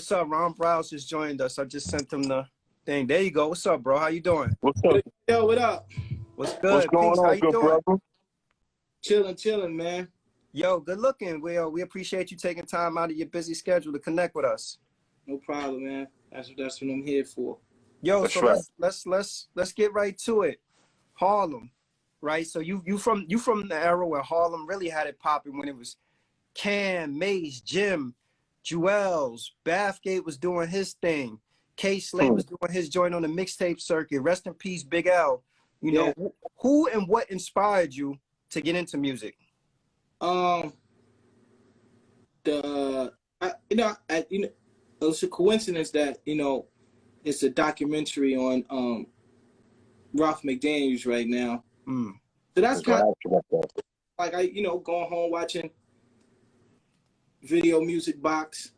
what's up? Ron Browz just joined us. I just sent him the thing. There you go. What's up, bro? How you doing? What's up? Yo, what up? What's good? What's going Peace. on, How you good doing? brother? Chilling, man. Yo, good looking. We appreciate you taking time out of your busy schedule to connect with us. No problem, man. That's what I'm here for. Yo, That's so right. let's get right to it. Harlem, right? So you from the era where Harlem really had it popping, when it was Cam, Mace, Jim, Jewels, Bathgate was doing his thing. K Slate was doing his joint on the mixtape circuit. Rest in peace, Big L. You know, who and what inspired you to get into music? It's a coincidence that, it's a documentary on Ralph McDaniels right now. So that's kind of like going home watching Video Music Box,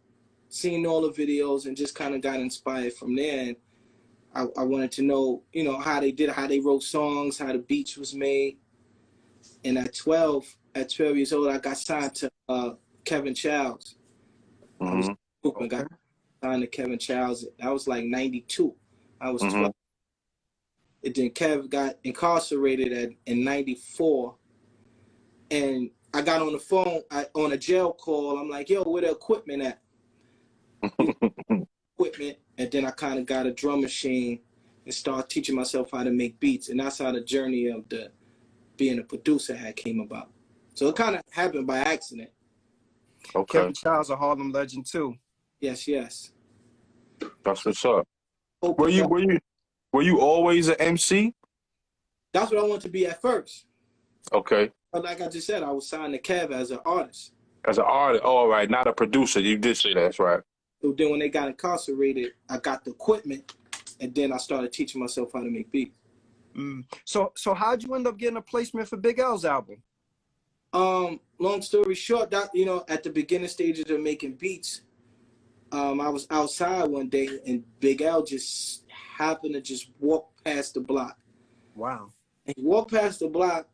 seeing all the videos, and just kind of got inspired from there. And I wanted to know, how they wrote songs, how the beats was made. And at 12 years old, I got signed to Kevin Childs. I was got signed to Kevin Childs. I was like 92. I was 12. And then Kev got incarcerated in 94. And I got on the phone on a jail call. I'm like, yo, where the equipment at? Equipment. And then I kind of got a drum machine and started teaching myself how to make beats. And that's how the journey of being a producer had came about. So it kind of happened by accident. Okay. Kevin Childs, a Harlem legend too. Yes. That's what's up. Were you always an MC? That's what I wanted to be at first. Okay. But like I just said, I was signed to Kev as an artist. As an artist, all right, not a producer. You did say that, that's right. So then when they got incarcerated, I got the equipment, and then I started teaching myself how to make beats. So how'd you end up getting a placement for Big L's album? Long story short, that at the beginning stages of making beats, I was outside one day and Big L just happened to just walk past the block. Wow. And he walked past the block,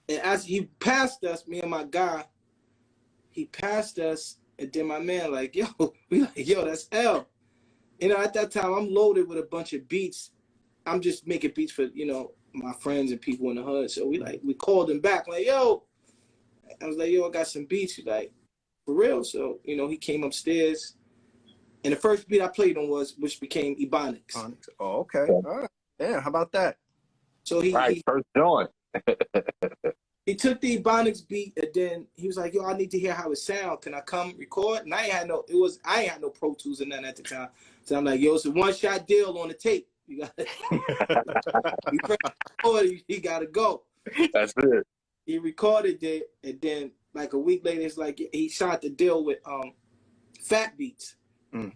and as he passed us, me and my guy, he passed us, and then my man like, yo, that's L. At that time, I'm loaded with a bunch of beats. I'm just making beats for, my friends and people in the hood. So we called him back, like, yo. I was like, yo, I got some beats. He's like, for real? So, he came upstairs. And the first beat I played on which became Ebonics. Oh, okay. All right. Yeah, how about that? So first joint. He took the Ebonics beat, and then he was like, yo, I need to hear how it sounds. Can I come record? And I ain't had no Pro Tools or nothing at the time. So I'm like, yo, it's a one-shot deal on the tape. You got he gotta go. That's it. He recorded it, and then like a week later, it's like he shot the deal with Fat Beats, and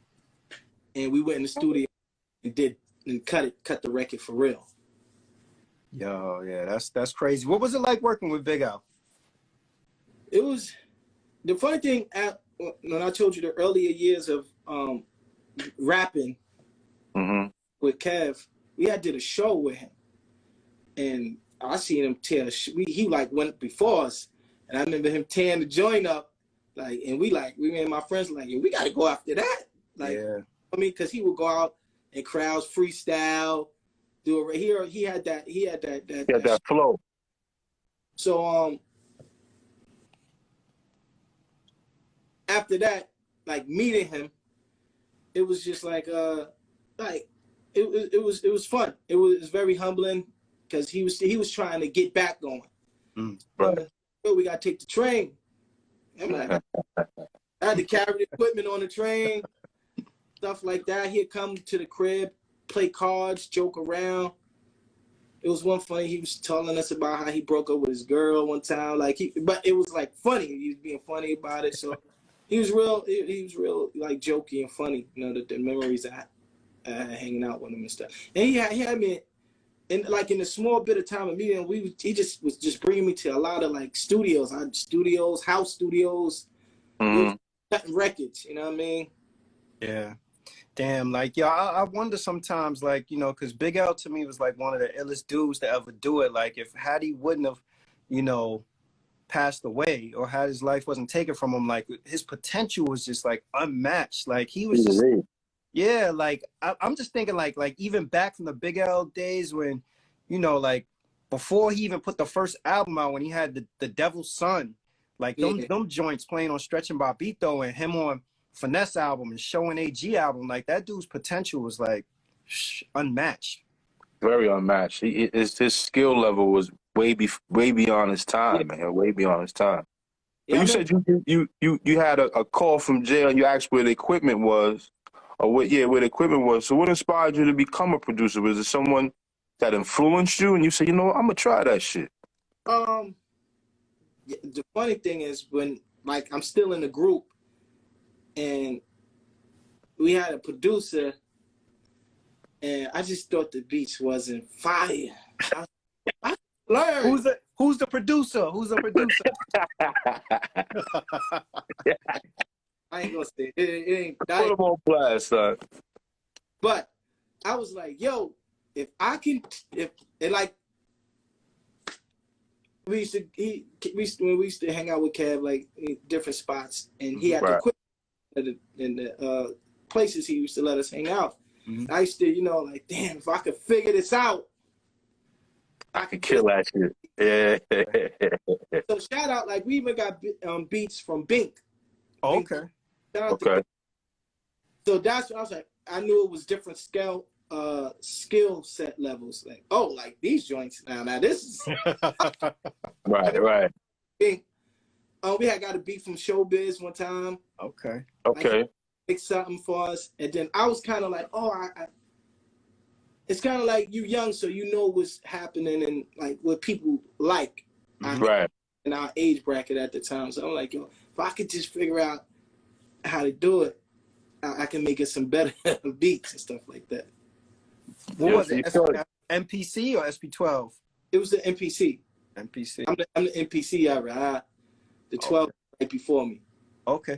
we went in the studio and cut the record for real. Yo, yeah, that's crazy. What was it like working with Big L? It was the funny thing. When I told you the earlier years of rapping with Kev, we did a show with him, and I seen him tear. He went before us, and I remember him tearing the joint up, and me and my friends yeah, we got to go after that, because he would go out and crowds freestyle, do it. He had that flow. So after that, meeting him, it was just it was fun. It was very humbling because he was trying to get back going. Right. So we gotta take the train. I'm like, I had to carry the equipment on the train, stuff like that. He'd come to the crib, play cards, joke around. It was one funny. He was telling us about how he broke up with his girl one time. But it was funny. He was being funny about it. So he was real. He was real jokey and funny. The memories I had hanging out with him and stuff. And he had me in the small bit of time of meeting. He just was bringing me to a lot of studios, house studios, cutting records. You know what I mean? Yeah. Damn, I wonder sometimes, because Big L to me was one of the illest dudes to ever do it. If Hattie wouldn't have, passed away or had his life wasn't taken from him, like his potential was just like unmatched. Like he was just, yeah, like I'm just thinking like even back from the Big L days when, you know, like before he even put the first album out, when he had the Devil's Son, like them joints playing on Stretchin' Barbito and him on Finesse album and Showing AG album, like that dude's potential was like unmatched. Very unmatched. His skill level was way beyond his time, man. Way beyond his time. But you said you had a call from jail and you asked where the equipment was, or where the equipment was. So what inspired you to become a producer? Was it someone that influenced you and you said, you know what, I'm gonna try that shit? The funny thing is when like I'm still in the group and we had a producer and I just thought the beats wasn't fire. I learned. Who's the producer? Who's the producer? I ain't gonna say it ain't Put him on blast, son. But I was like, yo, if I can, when we used to hang out with Kev like in different spots, and he had to quit in the places he used to let us hang out. Mm-hmm. I used to, you know, like, damn, if I could figure this out, I could kill that shit. Yeah. So shout out, like we even got beats from Bink. Oh, okay. Okay. So that's what I was like. I knew it was different skill set levels. Like, oh, like these joints now this is right. Bink. We had got a beat from Showbiz one time. Okay. Like, make something for us, and then I was kind of like, oh, it's kind of like you young, so you know what's happening and like what people like. Right. In our age bracket at the time, so I'm like, yo, if I could just figure out how to do it, I can make it some better beats and stuff like that. What was it? MPC or SP12? It was the MPC. MPC. I'm the MPC era. The 12 right before me. Okay.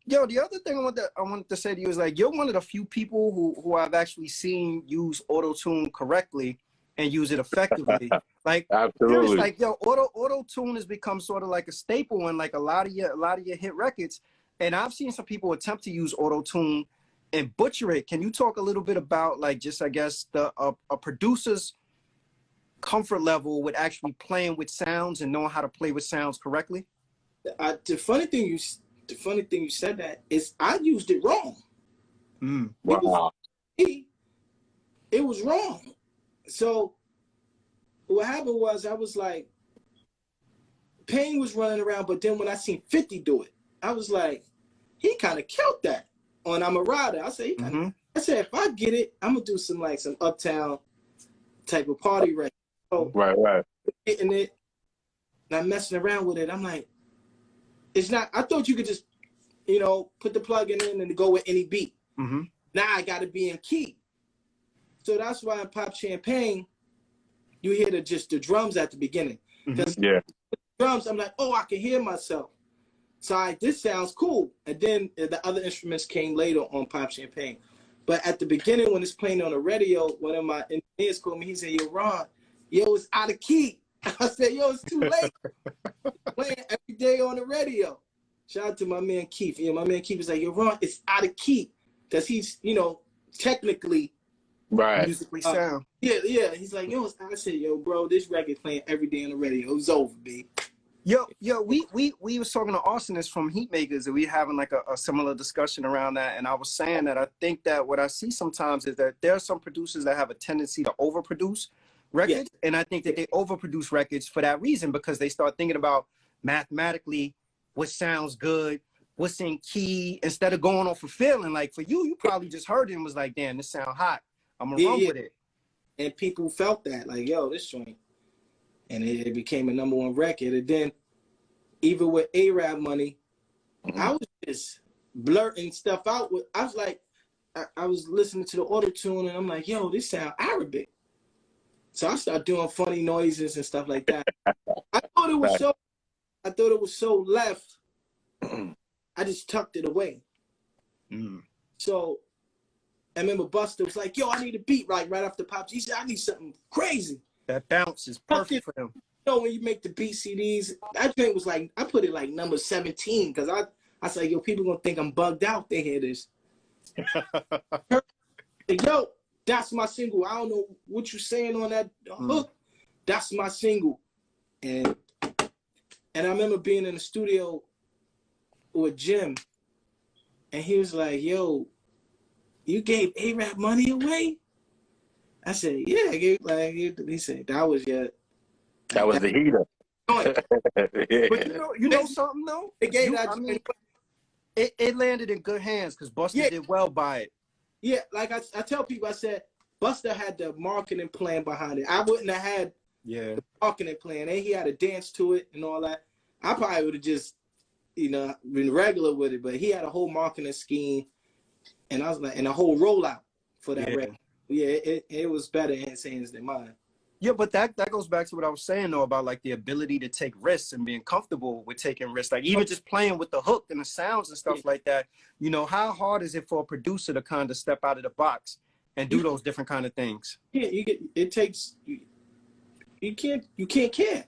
Yo, the other thing I wanted to say to you is like you're one of the few people who I've actually seen use auto-tune correctly and use it effectively. Like absolutely. Like yo, auto-tune has become sort of like a staple in like a lot of your hit records. And I've seen some people attempt to use auto-tune and butcher it. Can you talk a little bit about like just I guess a producer's comfort level with actually playing with sounds and knowing how to play with sounds correctly? The funny thing you said that is I used it wrong. Wow. It was wrong. So what happened was I was like, Payne was running around, but then when I seen 50 do it, I was like, he kind of killed that on I'm a Rider. I said, I said, if I get it, I'm gonna do some Uptown type of party record. So right. Getting it, and I'm messing around with it. I'm like, it's not. I thought you could just, you know, put the plug in and go with any beat. Now I got to be in key. So that's why in Pop Champagne, you hear the drums at the beginning. The drums, I'm like, oh, I can hear myself. So this sounds cool. And then the other instruments came later on Pop Champagne. But at the beginning, when it's playing on the radio, one of my engineers called me. He said, yo, Ron, it's out of key. I said, yo, it's too late. Playing every day on the radio. Shout out to my man Keith. You know, my man Keith is like, yo, Ron, it's out of key. Because he's, you know, technically musically sound. Yeah. He's like, yo, I said, yo, bro, this record playing every day on the radio. It was over, B. Yo, we was talking to Arsonist from Heatmakers, and we having like a similar discussion around that. And I was saying that I think that what I see sometimes is that there are some producers that have a tendency to overproduce records, and I think that they overproduce records for that reason, because they start thinking about mathematically what sounds good, what's in key, instead of going off a feeling. Like for you probably just heard it and was like, damn, this sound hot. I'm gonna run with it. And people felt that, like, yo, this joint. And it became a #1 record. And then even with A-Rap money, I was just blurting stuff out. I was like, I was listening to the auto-tune and I'm like, yo, this sound Arabic. So I started doing funny noises and stuff like that. I thought it was so left. I just tucked it away. So I remember Buster was like, yo, I need a beat right after Pop. He said, I need something crazy. That bounce is perfect for him. know, when you make the beat CDs, that thing was like, I put it like number 17 because I said, yo, people gonna think I'm bugged out. They hear this. Yo, that's my single. I don't know what you saying on that hook. That's my single. And I remember being in the studio with Jim, and he was like, yo, you gave A-Rap money away? I said, yeah. He said, that was the heater. But you know something though? It gave it landed in good hands because Busta did well by it. Yeah, like I tell people, I said, Busta had the marketing plan behind it. I wouldn't have had the marketing plan. And he had a dance to it and all that. I probably would have just, been regular with it, but he had a whole marketing scheme, and I was like, and a whole rollout for that record. Yeah, it was better in his hands than mine. Yeah, but that goes back to what I was saying though about like the ability to take risks and being comfortable with taking risks. Like even just playing with the hook and the sounds and stuff like that. How hard is it for a producer to kind of step out of the box and do those different kind of things? Yeah, you can't care.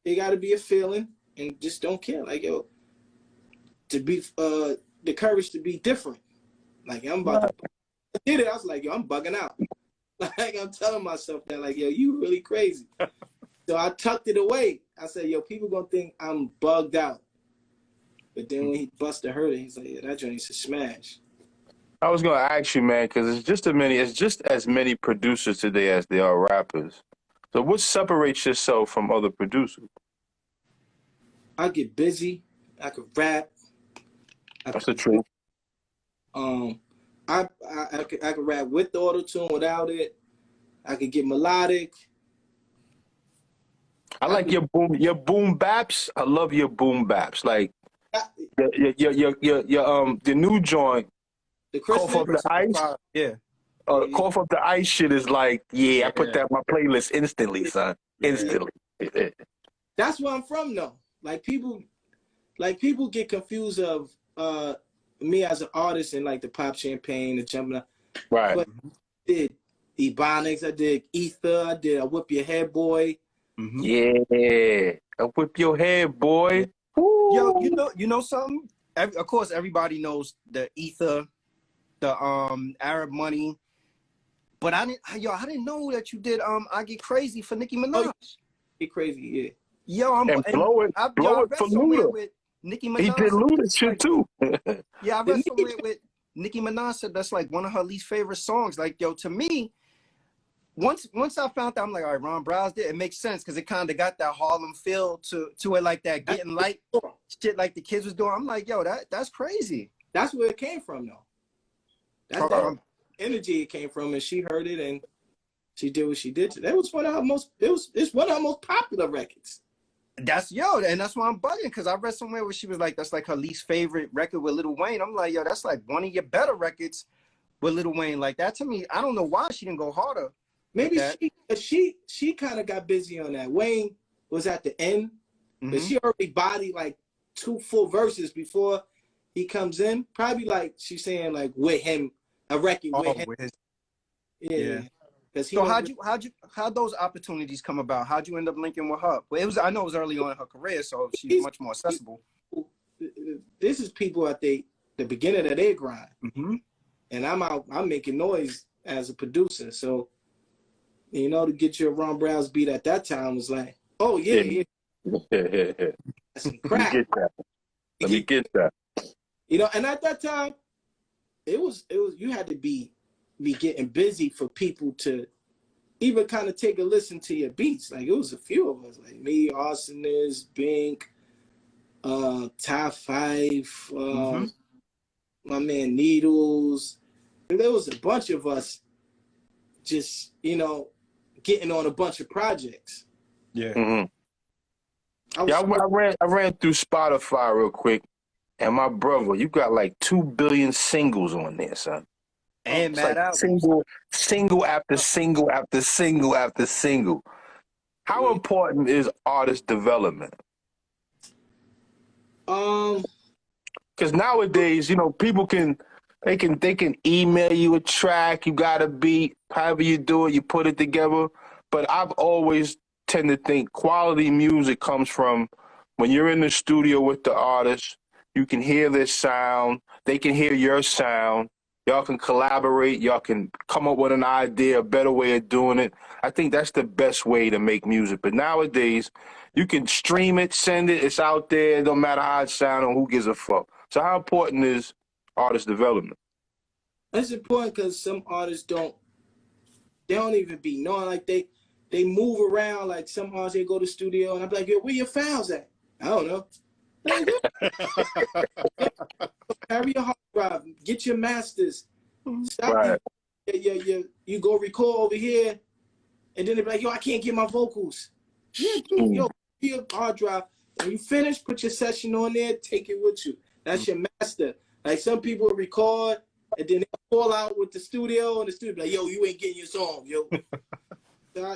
It gotta be a feeling and just don't care. Like, yo, to be the courage to be different. Like I'm about to I did it, I was like, yo, I'm bugging out. Like I'm telling myself that, like, yo, you really crazy. So I tucked it away. I said, yo, people gonna think I'm bugged out. But then when Busta heard it, he's like, yeah, that joint's a smash. I was gonna ask you, man, because it's just as many producers today as there are rappers. So what separates yourself from other producers? I get busy. I could rap. That's the truth. I could rap with the auto-tune, without it. I could get melodic. I like your boom baps. I love your boom baps. Like the new joint, the Cough Up the Ice. Yeah. Cough Up the Ice shit is like, I put that on my playlist instantly, son. Instantly. Yeah. That's where I'm from though. Like people get confused of me as an artist and like the Pop Champagne, the Jumping Up. Right. But I did Ebonics, I did Ether, I did I Whip Your Head Boy. Mm-hmm. Yeah. I Whip Your Head Boy. Yo, you know something? Of course, everybody knows the Ether, the Arab Money. But I didn't know that you did I Get Crazy for Nicki Minaj. Oh, Get Crazy, yeah. Yo, blow it for Luda. With Nicki Minaj. He did Luda shit too. Yeah, I read somewhere with Nicki Minaj said that's like one of her least favorite songs. Like, yo, to me, once I found out, I'm like, all right, Ron Browz did. It makes sense because it kind of got that Harlem feel to it, like that getting light shit like the kids was doing. I'm like, yo, that's crazy. That's where it came from, though. That's that energy it came from, and she heard it and she did what she did. That was one of her most. It's one of her most popular records. And that's why I'm bugging, because I read somewhere where she was like, that's like her least favorite record with Lil Wayne. I'm like, yo, that's like one of your better records with Lil Wayne. Like that to me, I don't know why she didn't go harder. Maybe she kind of got busy on that. Wayne was at the end, but she already bodied like 2 full verses before he comes in. Probably like she's saying like with him, a record with him. With his, yeah. So how'd those opportunities come about? How'd you end up linking with her? Well, I know it was early on in her career, so she's much more accessible. This is people at the beginning of their grind, and I'm making noise as a producer. So, to get you a Ron Browz beat at that time was like, oh yeah. That's some crap. Let me get that. And at that time, it was you had to be getting busy for people to even kind of take a listen to your beats. Like it was a few of us, like me, Arsonist, Bink, Top 5, my man Needles. And there was a bunch of us just, getting on a bunch of projects. Yeah. I ran through Spotify real quick, and my brother, you got like 2 billion singles on there, son. And mad out. Single after single after single after single. How important is artist development? Because nowadays, people can email you a track, you got a beat, however you do it, you put it together. but I've always tend to think quality music comes from when you're in the studio with the artist, you can hear their sound, they can hear your sound, y'all can collaborate, y'all can come up with an idea, a better way of doing it. I think that's the best way to make music. But nowadays, you can stream it, send it, it's out there, it don't matter how it sounds or who gives a fuck. So how important is artist development? That's important because some artists don't even be knowing, like they move around. Like some artists, they go to the studio and I'm like, yo, where your files at? I don't know. Like, carry your hard drive, get your masters. Stop Right. you go record over here, and then they're like, yo, I can't get my vocals. Yeah, dude, yo, your hard drive. When you finish, put your session on there, take it with you. That's your master. Like some people record and then they fall out with the studio, and the studio like, yo, you ain't getting your song, yo.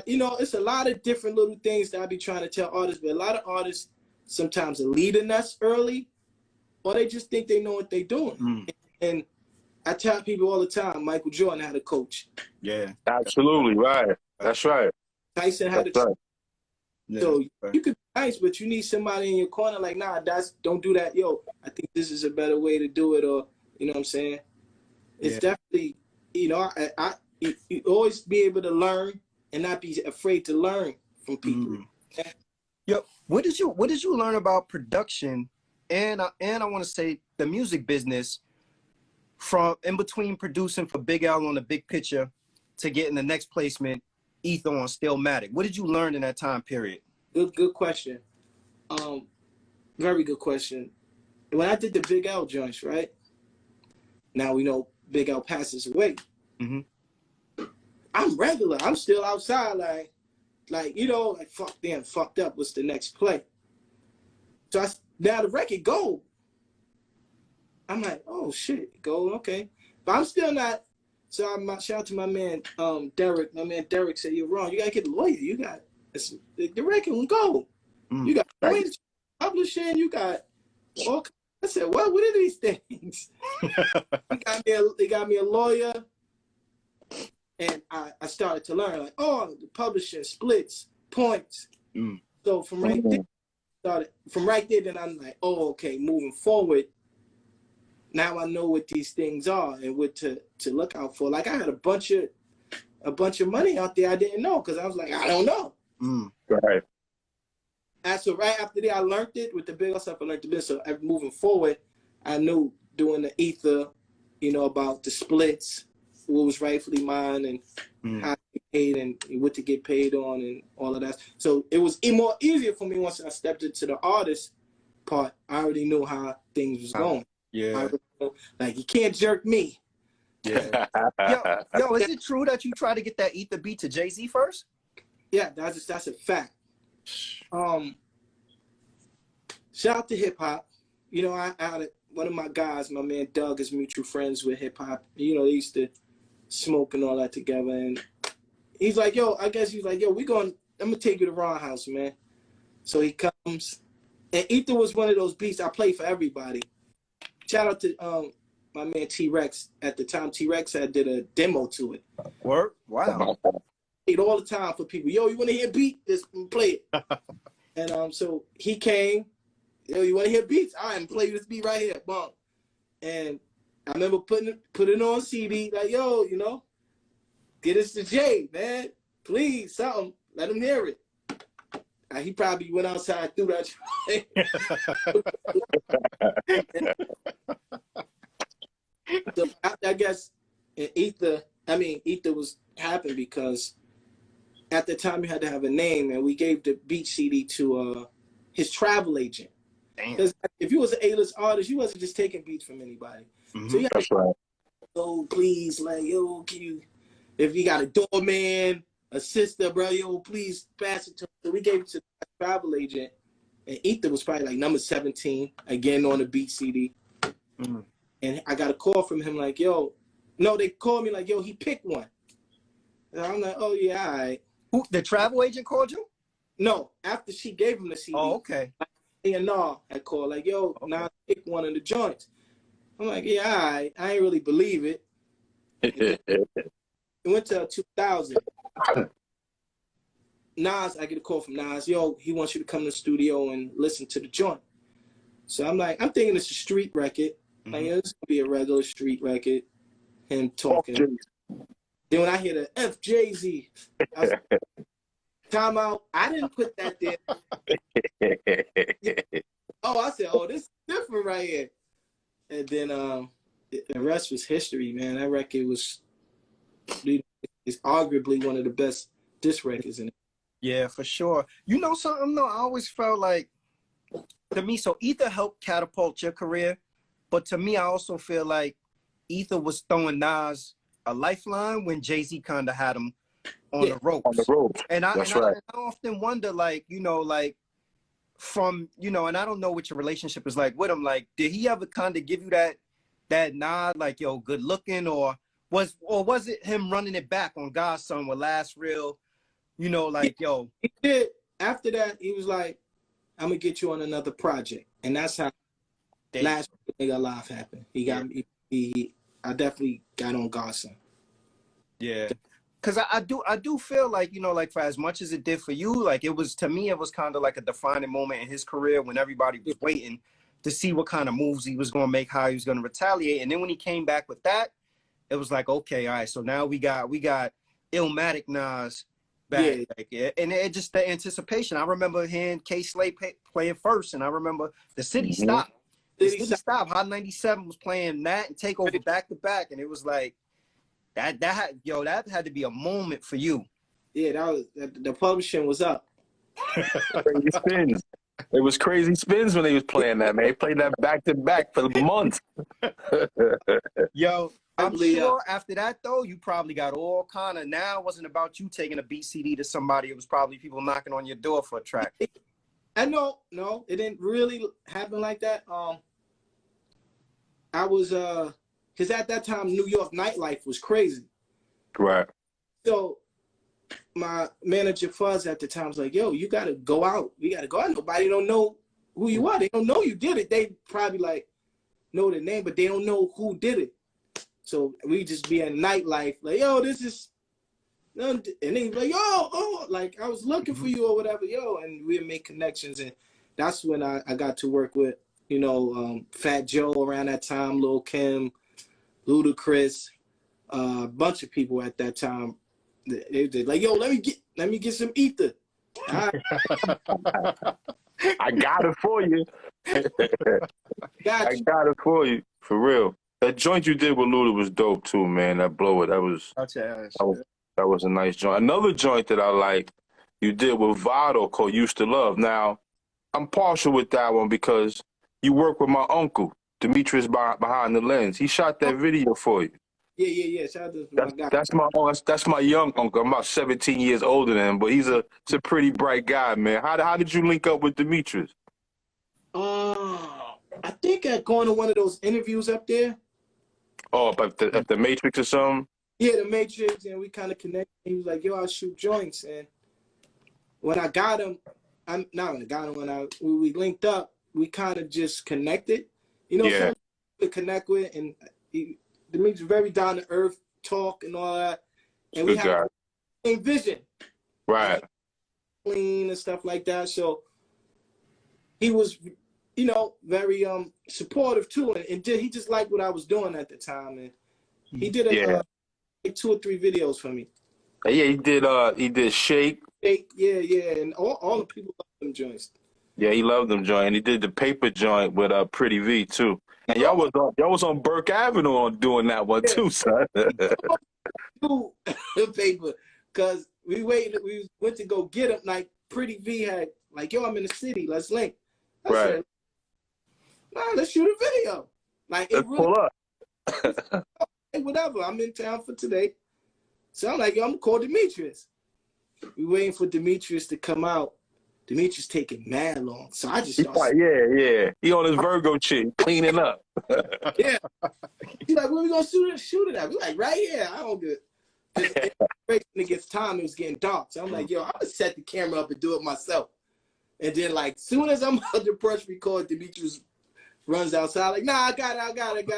You know, it's a lot of different little things that I be trying to tell artists, but a lot of artists sometimes are leading us early, or they just think they know what they're doing. And I tell people all the time, Michael Jordan had a coach. Yeah. Absolutely, right. That's right. Tyson had a coach. Yeah. So you could be nice, but you need somebody in your corner like, nah, don't do that. Yo, I think this is a better way to do it, or, you know what I'm saying? It's definitely, you know, you always be able to learn and not be afraid to learn from people. Yo, what did you learn about production and I want to say the music business from in between producing for Big L on The Big Picture to getting the next placement, Ether on Stillmatic? What did you learn in that time period? Good question. Very good question. When I did the Big L joints, right? Now we know Big L passes away. I'm regular. I'm still outside, like you know, like fucked up. What's the next play? So now the record gold. I'm like, oh shit, gold, okay. But I'm still not. So I'm shout out to my man Derek. My man Derek said, you're wrong. You gotta get a lawyer. You got the record will go. You got publishing. You got all. I said, what are these things? They got me a lawyer. And I started to learn, like, oh, the publishing splits, points. So from right there, then I'm like, oh, okay, moving forward, now I know what these things are and what to look out for. Like I had a bunch of money out there I didn't know because I was like, I don't know. Right. And so right after that, I learned it with the big stuff. I learned the business. So moving forward, I knew doing the Ether, you know, about the splits, what was rightfully mine, and how to get paid and what to get paid on and all of that. So it was more easier for me once I stepped into the artist part. I already knew how things was going. Yeah. Like you can't jerk me. Yeah. yo, is it true that you tried to get that Ether beat to Jay-Z first? Yeah, that's a fact. Shout out to hip hop. You know, I had one of my guys, my man Doug, is mutual friends with hip hop. You know, they used to smoke and all that together. And he's like, yo, I'm gonna take you to Ron House, man. So he comes, and Ether was one of those beats I play for everybody. Shout out to my man TRex. At the time, TRex did a demo to it. Word? Wow. Played all the time for people. Yo, you want to hear a beat? Just play it. And so he came. Yo, you want to hear beats? All right, play this beat right here. Boom. And I remember putting it on CD. Like, yo, you know, get us to Jay, man. Please, something. Let him hear it. He probably went outside and threw that. So I guess Ether was happening because at the time you had to have a name, and we gave the beat CD to his travel agent. Because if you was an A-list artist, you wasn't just taking beats from anybody. So you had to go, please, like, yo, if you got a doorman, a sister, bro, yo, please pass it to him. So we gave it to the travel agent, and Ether was probably like number 17, again on the beat CD. And I got a call from him like, yo, no, they called me like, yo, he picked one. And I'm like, oh, yeah, all right. Who, the travel agent called you? No, after she gave him the CD. Oh, okay. And I called like, yo, now pick one of the joints. I'm like, yeah, all right. I ain't really believe it. It went to 2000. Nas, I get a call from Nas. Yo, he wants you to come to the studio and listen to the joint. So I'm like, I'm thinking it's a street record. Like, yeah, this gonna be a regular street record. Him talking. Then when I hear the FJZ, I was like, time out. I didn't put that there. Oh, I said, oh, this is different right here. And then the rest was history, man. That record was, it's arguably one of the best disc records in it. Yeah, for sure. You know something though? I always felt like, to me, so Ether helped catapult your career, but to me, I also feel like Ether was throwing Nas a lifeline when Jay-Z kind of had him on the ropes. On the ropes. And I right. I often wonder, like, you know, like from, you know, and I don't know what your relationship is like with him. Like, did he ever kind of give you that nod, like, yo, good looking, or was it him running it back on God's Son with Last Real? You know, like, yo. He did. After that, he was like, I'm going to get you on another project. And that's how Last Nigga Alive happened. He got me. I definitely got on God's Son. Yeah. Because I do feel like, you know, like for as much as it did for you, like it was, to me, it was kind of like a defining moment in his career when everybody was waiting to see what kind of moves he was going to make, how he was going to retaliate. And then when he came back with that, it was like, okay, all right, so now we got Illmatic Nas back. Yeah. Like, and it just the anticipation. I remember hearing K-Slay playing first, and I remember the city stopped. The city stopped. Hot 97 was playing that and Takeover back to back, and it was like that had to be a moment for you. Yeah, that was the publishing was up. Crazy spins. It was crazy spins when they was playing that, man. They played that back to back for months. Yo, I'm sure after that though, you probably got all kind of. Now it wasn't about you taking a beat CD to somebody. It was probably people knocking on your door for a track. And no, it didn't really happen like that. I was because at that time New York nightlife was crazy. Right. So my manager Fuzz at the time was like, yo, you gotta go out. We gotta go out. Nobody don't know who you are. They don't know you did it. They probably like know the name, but they don't know who did it. So we just be in nightlife, like, yo, this is, and then he's like, yo, oh, like I was looking for you or whatever, yo, and we make connections, and that's when I got to work with, you know, Fat Joe around that time, Lil Kim, Ludacris, a bunch of people at that time. They did like, yo, let me get some ether. I got it for you. I got it for you, for real. That joint you did with Luda was dope too, man. That blow it. That was a nice joint. Another joint that I like, you did with Vado called Used to Love. Now, I'm partial with that one because you work with my uncle, Demetrius behind the lens. He shot that video for you. Yeah. Shout out to my guy. That's my young uncle. I'm about 17 years older than him, but he's a pretty bright guy, man. How did you link up with Demetrius? I think at going to one of those interviews up there. Oh, at the Matrix or something? Yeah, the Matrix, and we kind of connected. He was like, yo, I'll shoot joints. And when I got him, when we linked up, we kind of just connected. You know, someone to connect with, and Demetrius very down to earth, talk and all that. And we have the same vision. Right. Clean and stuff like that. So he was, you know, very supportive too, and he just liked what I was doing at the time, and he did like 2 or 3 videos for me. Yeah, he did Shake, yeah, and all the people love them joints. Yeah, he loved them joint, and he did the paper joint with Pretty V too. And y'all was on Burke Avenue on doing that one too, son. Paper, cause we went to go get him. Like Pretty V had like, yo, I'm in the city, let's link. I said, nah, let's shoot a video. Like, let's pull up. Hey, whatever, I'm in town for today. So I'm like, yo, I'm gonna call Demetrius. We waiting for Demetrius to come out. Demetrius taking mad long. So I just yeah. He on his Virgo chick, cleaning up. Yeah. He's like, where we gonna shoot it at? We like, right here. I don't get it. When it gets time, it was getting dark. So I'm like, yo, I'm gonna set the camera up and do it myself. And then, like, soon as I'm out the press record, Demetrius runs outside, like, nah, I got it.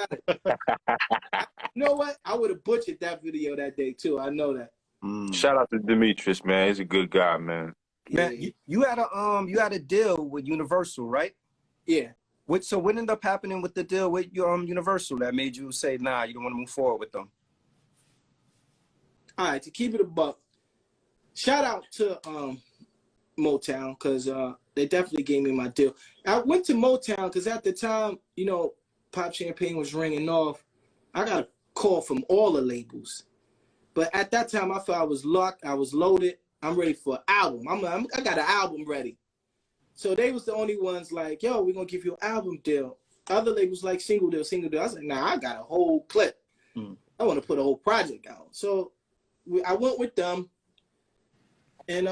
You know what? I would have butchered that video that day, too. I know that. Shout out to Demetrius, man. He's a good guy, man. Man, Yeah. you had a deal with Universal, right? Yeah. So what ended up happening with the deal with Universal that made you say, nah, you don't want to move forward with them? All right, to keep it a buck, shout out to Motown, because they definitely gave me my deal. I went to Motown because at the time, you know, Pop Champagne was ringing off. I got a call from all the labels. But at that time, I felt I was locked, I was loaded. I'm ready for an album. I got an album ready. So they was the only ones like, yo, we're going to give you an album deal. Other labels like single deal. I was like, nah, I got a whole clip. I want to put a whole project out. So I went with them. And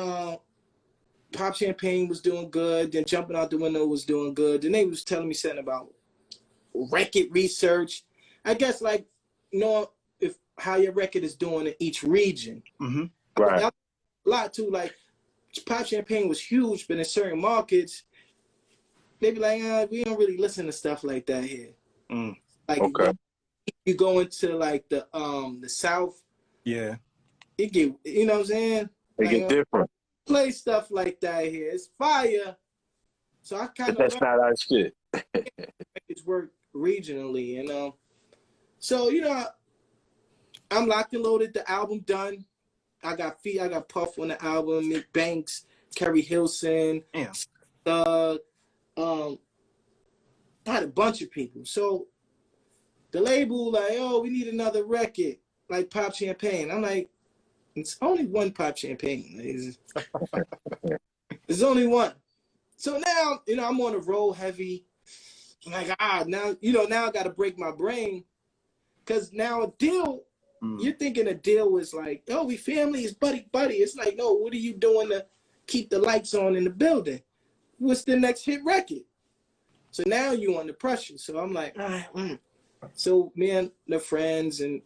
Pop Champagne was doing good. Then Jumping Out the Window was doing good. Then they was telling me something about record research. I guess like knowing how your record is doing in each region. Right. A lot too. Like Pop Champagne was huge, but in certain markets, they be like, we don't really listen to stuff like that here. Like you go into like the South, Yeah. it get, you know what I'm saying? They get different. Play stuff like that here. It's fire. So I kind of That's not our shit. it's work regionally, and so you know, I'm locked and loaded. The album done. I got Puff on the album, Mick Banks, Kerry Hilson. Damn. I had a bunch of people. So the label like, oh, we need another record like Pop Champagne. I'm like, it's only one Pop Champagne. There's only one. So now, you know, I'm on a roll heavy. I'm like, now I got to break my brain. Because now a deal, you're thinking a deal was like, oh, we family, it's buddy. It's like, no, what are you doing to keep the lights on in the building? What's the next hit record? So now you under pressure. So I'm like, all right. So me and the friends, and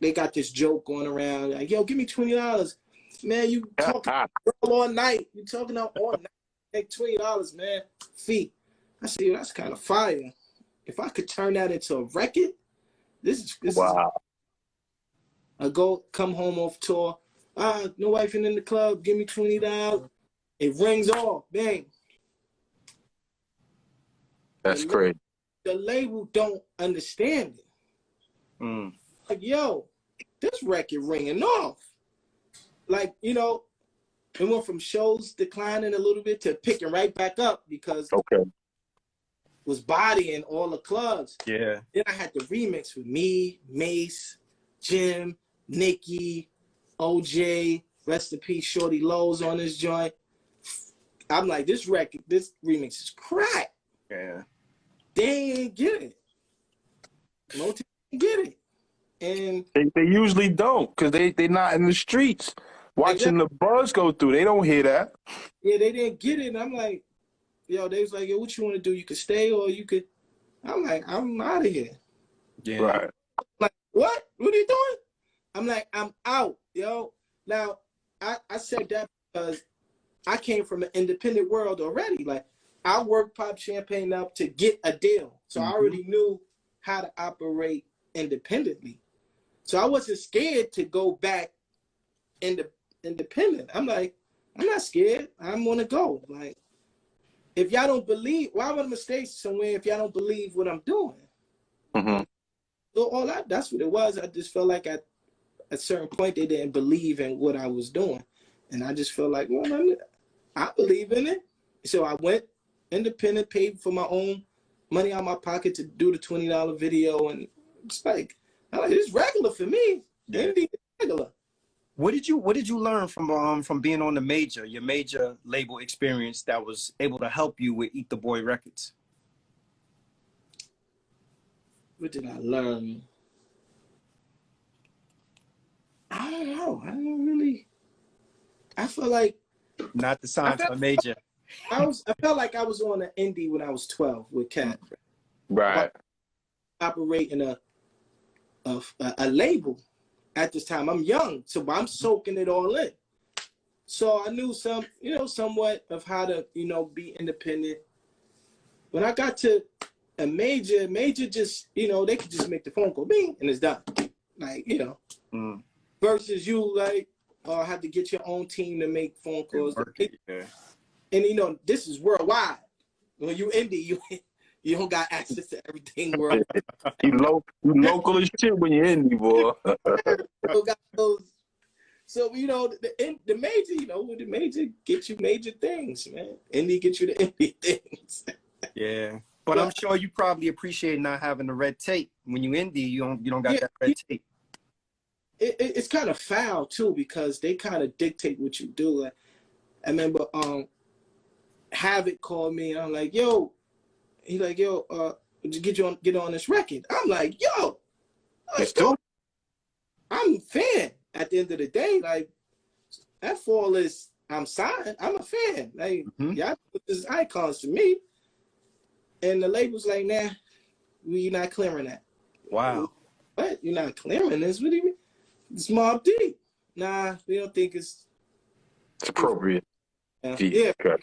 they got this joke going around, like, yo, give me $20. Man, you talking all night. You talking all night. Take $20, man. Fee. I said, that's kind of fire. If I could turn that into a record, this wow. I come home off tour. No wife in the club. Give me $20. It rings off. Bang. That's crazy. The label don't understand it. Like, yo, this record ringing off. Like, you know, it went from shows declining a little bit to picking right back up because it was bodying all the clubs. Yeah. Then I had the remix with me, Mace, Jim, Nikki, OJ, rest in peace, Shorty Lowe's on this joint. I'm like, this remix is crack. Yeah. They ain't get it. Motown didn't get it. And they usually don't, because they not in the streets watching the buzz go through. They don't hear that. Yeah, they didn't get it. And I'm like, yo, they was like, yo, what you want to do? You could stay or you could. I'm like, I'm out of here. Yeah. Right. I'm like, what? What are you doing? I'm like, I'm out, yo. Now, I said that because I came from an independent world already. Like, I worked Pop Champagne up to get a deal. So I already knew how to operate independently. So I wasn't scared to go back independent. I'm like, I'm not scared. I'm gonna go. Like, if y'all don't believe, why would I stay somewhere if y'all don't believe what I'm doing? So all that's what it was. I just felt like at a certain point they didn't believe in what I was doing. And I just felt like, well, I believe in it. So I went independent, paid for my own money out of my pocket to do the $20 video. And it's like, it's regular for me. Yeah. Indie is regular. What did you learn from being on your major label experience that was able to help you with Eat the Boy Records? What did I learn? I don't know. I don't really. I feel like not the sign to a major. I felt like I was on an indie when I was 12 with Cat. Right. Operating a label at this time. I'm young, so I'm soaking it all in. So I knew somewhat of how to, be independent. When I got to a major just, they could just make the phone call, bing, and it's done. Like, versus you like have to get your own team to make phone calls. Yeah. And you know, this is worldwide. When you indie, you don't got access to everything worldwide. You local as shit when you're indie, boy. So you know the major, you know, the major get you major things, man. Indie get you the indie things. Yeah, but I'm sure you probably appreciate not having the red tape when you indie. You don't got that red tape. It's kind of foul too because they kind of dictate what you do. Like, I remember Havoc called me and I'm like, yo, he's like, yo, get on this record. I'm like, yo, let's go. I'm a fan. At the end of the day, like that fall is I'm signed. I'm a fan. Like y'all put this icons to me. And the label's like, nah, we're not clearing that. Wow. What? You're not clearing this? What do you mean? It's Mob Deep. Nah, we don't think it's appropriate. Yeah. Okay.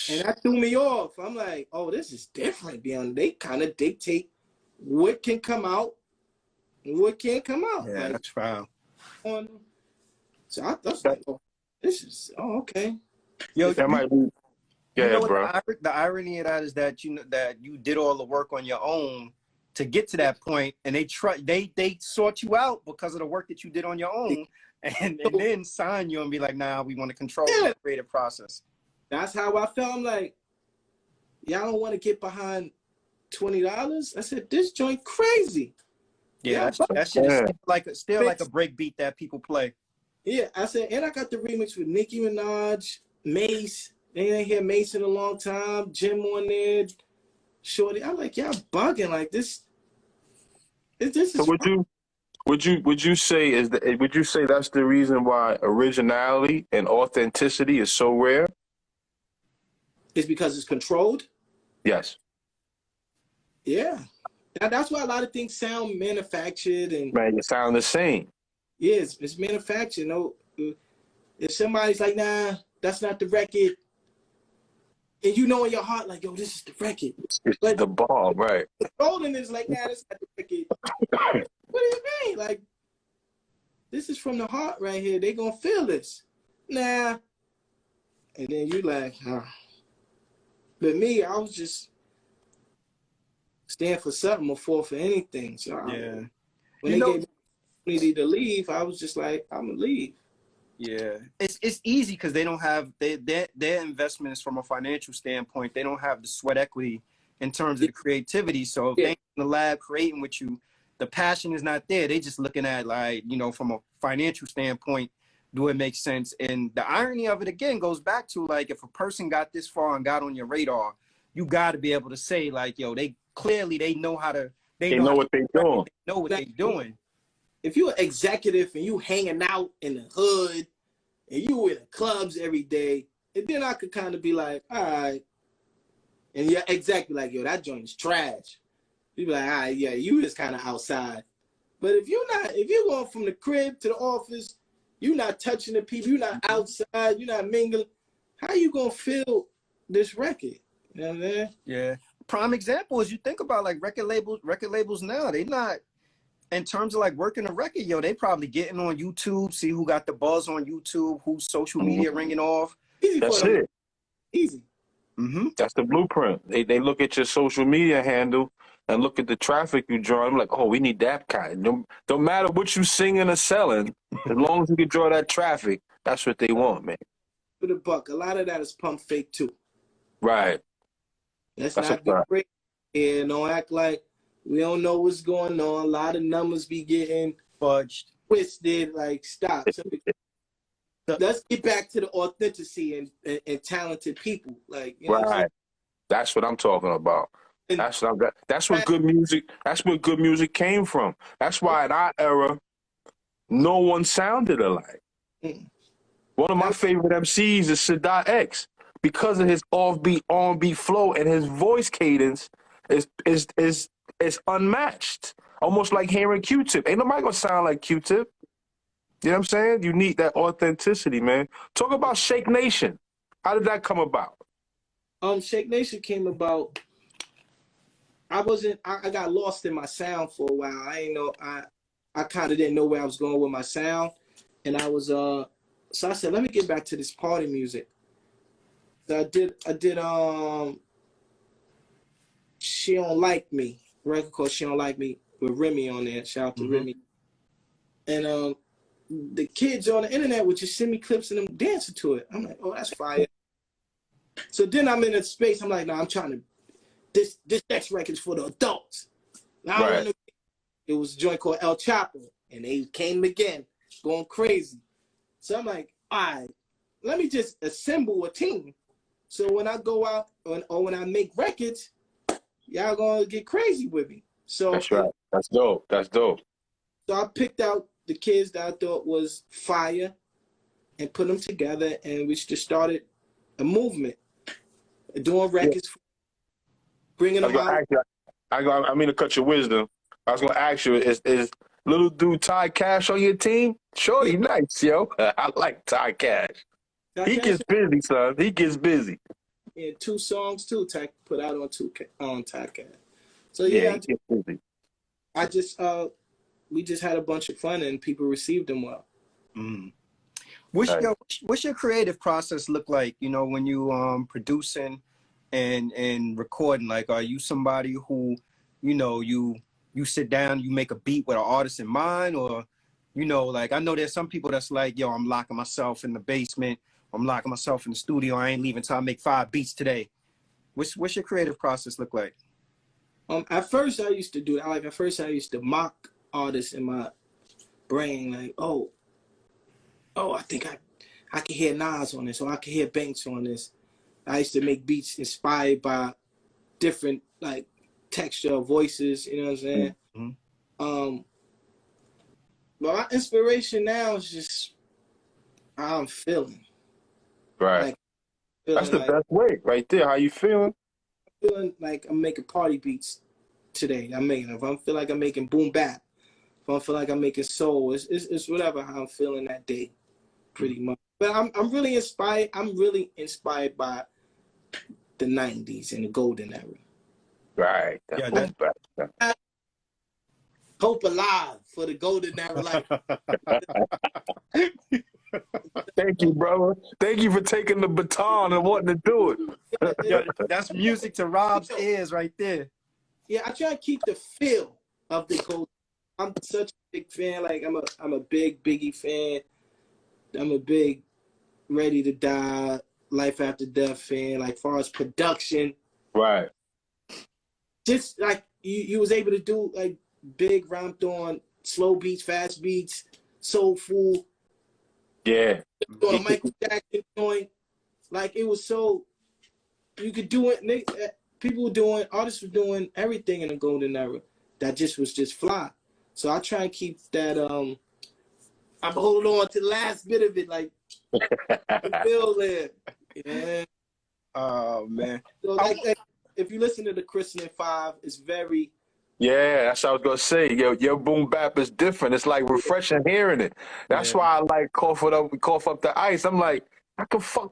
And that threw me off. I'm like, oh, this is different. Beyond they kind of dictate what can come out and what can't come out. Yeah, like, that's foul. So I was like, oh, this is okay. Yo, that might be. Yeah, you know, bro. The irony of that is that you did all the work on your own to get to that point, and they sought you out because of the work that you did on your own, and then sign you and be like, nah, we want to control the creative process. That's how I felt. I'm like, y'all don't want to get behind $20. I said, this joint crazy. Yeah, that shit is still like a break beat that people play. Yeah, I said, and I got the remix with Nicki Minaj, Mace. They ain't hear Mace in a long time. Jim on there, Shorty. I'm like, y'all bugging like this. This is. So would you say that's the reason why originality and authenticity is so rare? It's because it's controlled. Yes. Yeah. Now, that's why a lot of things sound manufactured and man, you sound the same. Yeah, it's manufactured. You know, if somebody's like, nah, that's not the record, and you know in your heart, like, yo, this is the record. But the ball, right? The golden is like, nah, that's not the record. What do you mean? Like, this is from the heart right here. They gonna feel this. Nah. And then you like, huh. But me, I was just stand for something or fall for anything. So yeah. When they gave me the opportunity to leave, I was just like, I'm gonna leave. Yeah, it's easy because they don't have their investment is from a financial standpoint. They don't have the sweat equity in terms of the creativity. So if they in the lab creating with you, the passion is not there. They just looking at like, you know, from a financial standpoint, do it make sense? And the irony of it again goes back to like if a person got this far and got on your radar, you got to be able to say like, yo, they know how to. They know what they're doing. They know what they're doing. If you're an executive and you hanging out in the hood and you in the clubs every day, and then I could kind of be like, all right. And you're exactly like, yo, that joint is trash. You be like, all right, yeah, you is kind of outside. But if you're going from the crib to the office, you're not touching the people, you're not outside, you're not mingling, how you going to feel this record? You know what I mean? Yeah. Prime example is you think about like record labels now, they not, in terms of like working a record, yo, they probably getting on YouTube, see who got the buzz on YouTube, who's social media ringing off. That's it. Easy. That's the blueprint. They look at your social media handle and look at the traffic you draw. I'm like, oh, we need that kind. Don't matter what you singing or selling, as long as you can draw that traffic, that's what they want, man. For the buck, a lot of that is pump fake too. Right. That's not the great. And don't act like we don't know what's going on. A lot of numbers be getting fudged, twisted. Like, stop. Let's get back to the authenticity and talented people. Like, you know right. That's what I'm talking about. And that's what good music. That's where good music came from. That's why in our era, no one sounded alike. One of my favorite MCs is TRex because of his offbeat, on-beat flow and his voice cadence is unmatched. Almost like hearing Q-Tip. Ain't nobody gonna sound like Q-Tip. You know what I'm saying? You need that authenticity, man. Talk about Shake Nation. How did that come about? Shake Nation came about. I got lost in my sound for a while. I kind of didn't know where I was going with my sound. and I was so I said, let me get back to this party music. So I did She Don't Like Me, record called She Don't Like Me with Remy on there. Shout out to Remy. And the kids on the internet would just send me clips of them dancing to it. I'm like, oh, that's fire. So then I'm in a space, I'm like, no, I'm trying to, this next record's for the adults. Now right. It was a joint called El Chapo, and they came again, going crazy. So I'm like, all right, let me just assemble a team. So when I go out or when I make records, y'all gonna get crazy with me. So that's right. That's dope. That's dope. So I picked out the kids that I thought was fire and put them together, and we just started a movement, doing records, bringing them out. I mean to cut your wisdom. I was gonna ask you, is little dude Ty Cash on your team? Shorty, nice, yo. I like Ty Cash. He gets busy, son. He gets busy. Yeah, 2 songs too. Ty put out on Ty Cash. So yeah, he gets busy. I just we just had a bunch of fun and people received them well. Mm. What's your creative process look like? You know, when you producing and recording. Like, are you somebody who, you know, you sit down, you make a beat with an artist in mind, or, you know, like I know there's some people that's like, yo, I'm locking myself in the basement, I'm locking myself in the studio, I ain't leaving till I make 5 beats today. What's your creative process look like? At first I used to do that. Like at first I used to mock artists in my brain, like, oh, I think I can hear Nas on this, or I can hear Banks on this. I used to make beats inspired by different like texture, voices, you know what I'm saying? Mm-hmm. But my inspiration now is just how I'm feeling. Right. Like, that's the best way right there. How you feeling? Feeling like I'm making party beats today. If I feel like I'm making boom bap, if I feel like I'm making soul, it's whatever how I'm feeling that day, pretty much. But I'm really inspired. I'm really inspired by the 90s and the golden era. Right. Yeah, Hope alive for the golden era. Like. Thank you, brother. Thank you for taking the baton and wanting to do it. Yo, that's music to Rob's ears right there. Yeah, I try to keep the feel of the golden. I'm such a big fan. Like I'm a big Biggie fan. I'm a big Ready to Die, Life After Death fan. Like far as production, right? Just like you was able to do like big ramped on slow beats, fast beats, soulful. Yeah. On a Michael Jackson joint, like it was so you could do it. People were doing, artists were doing everything in the golden era that was just fly. So I try and keep that. I'm holding on to the last bit of it, like the feel there. Yeah. Oh man. So like if you listen to the Christening 5, it's very. Yeah, that's what I was gonna say. Your boom bap is different. It's like refreshing hearing it. That's why I like cough up the ice. I'm like,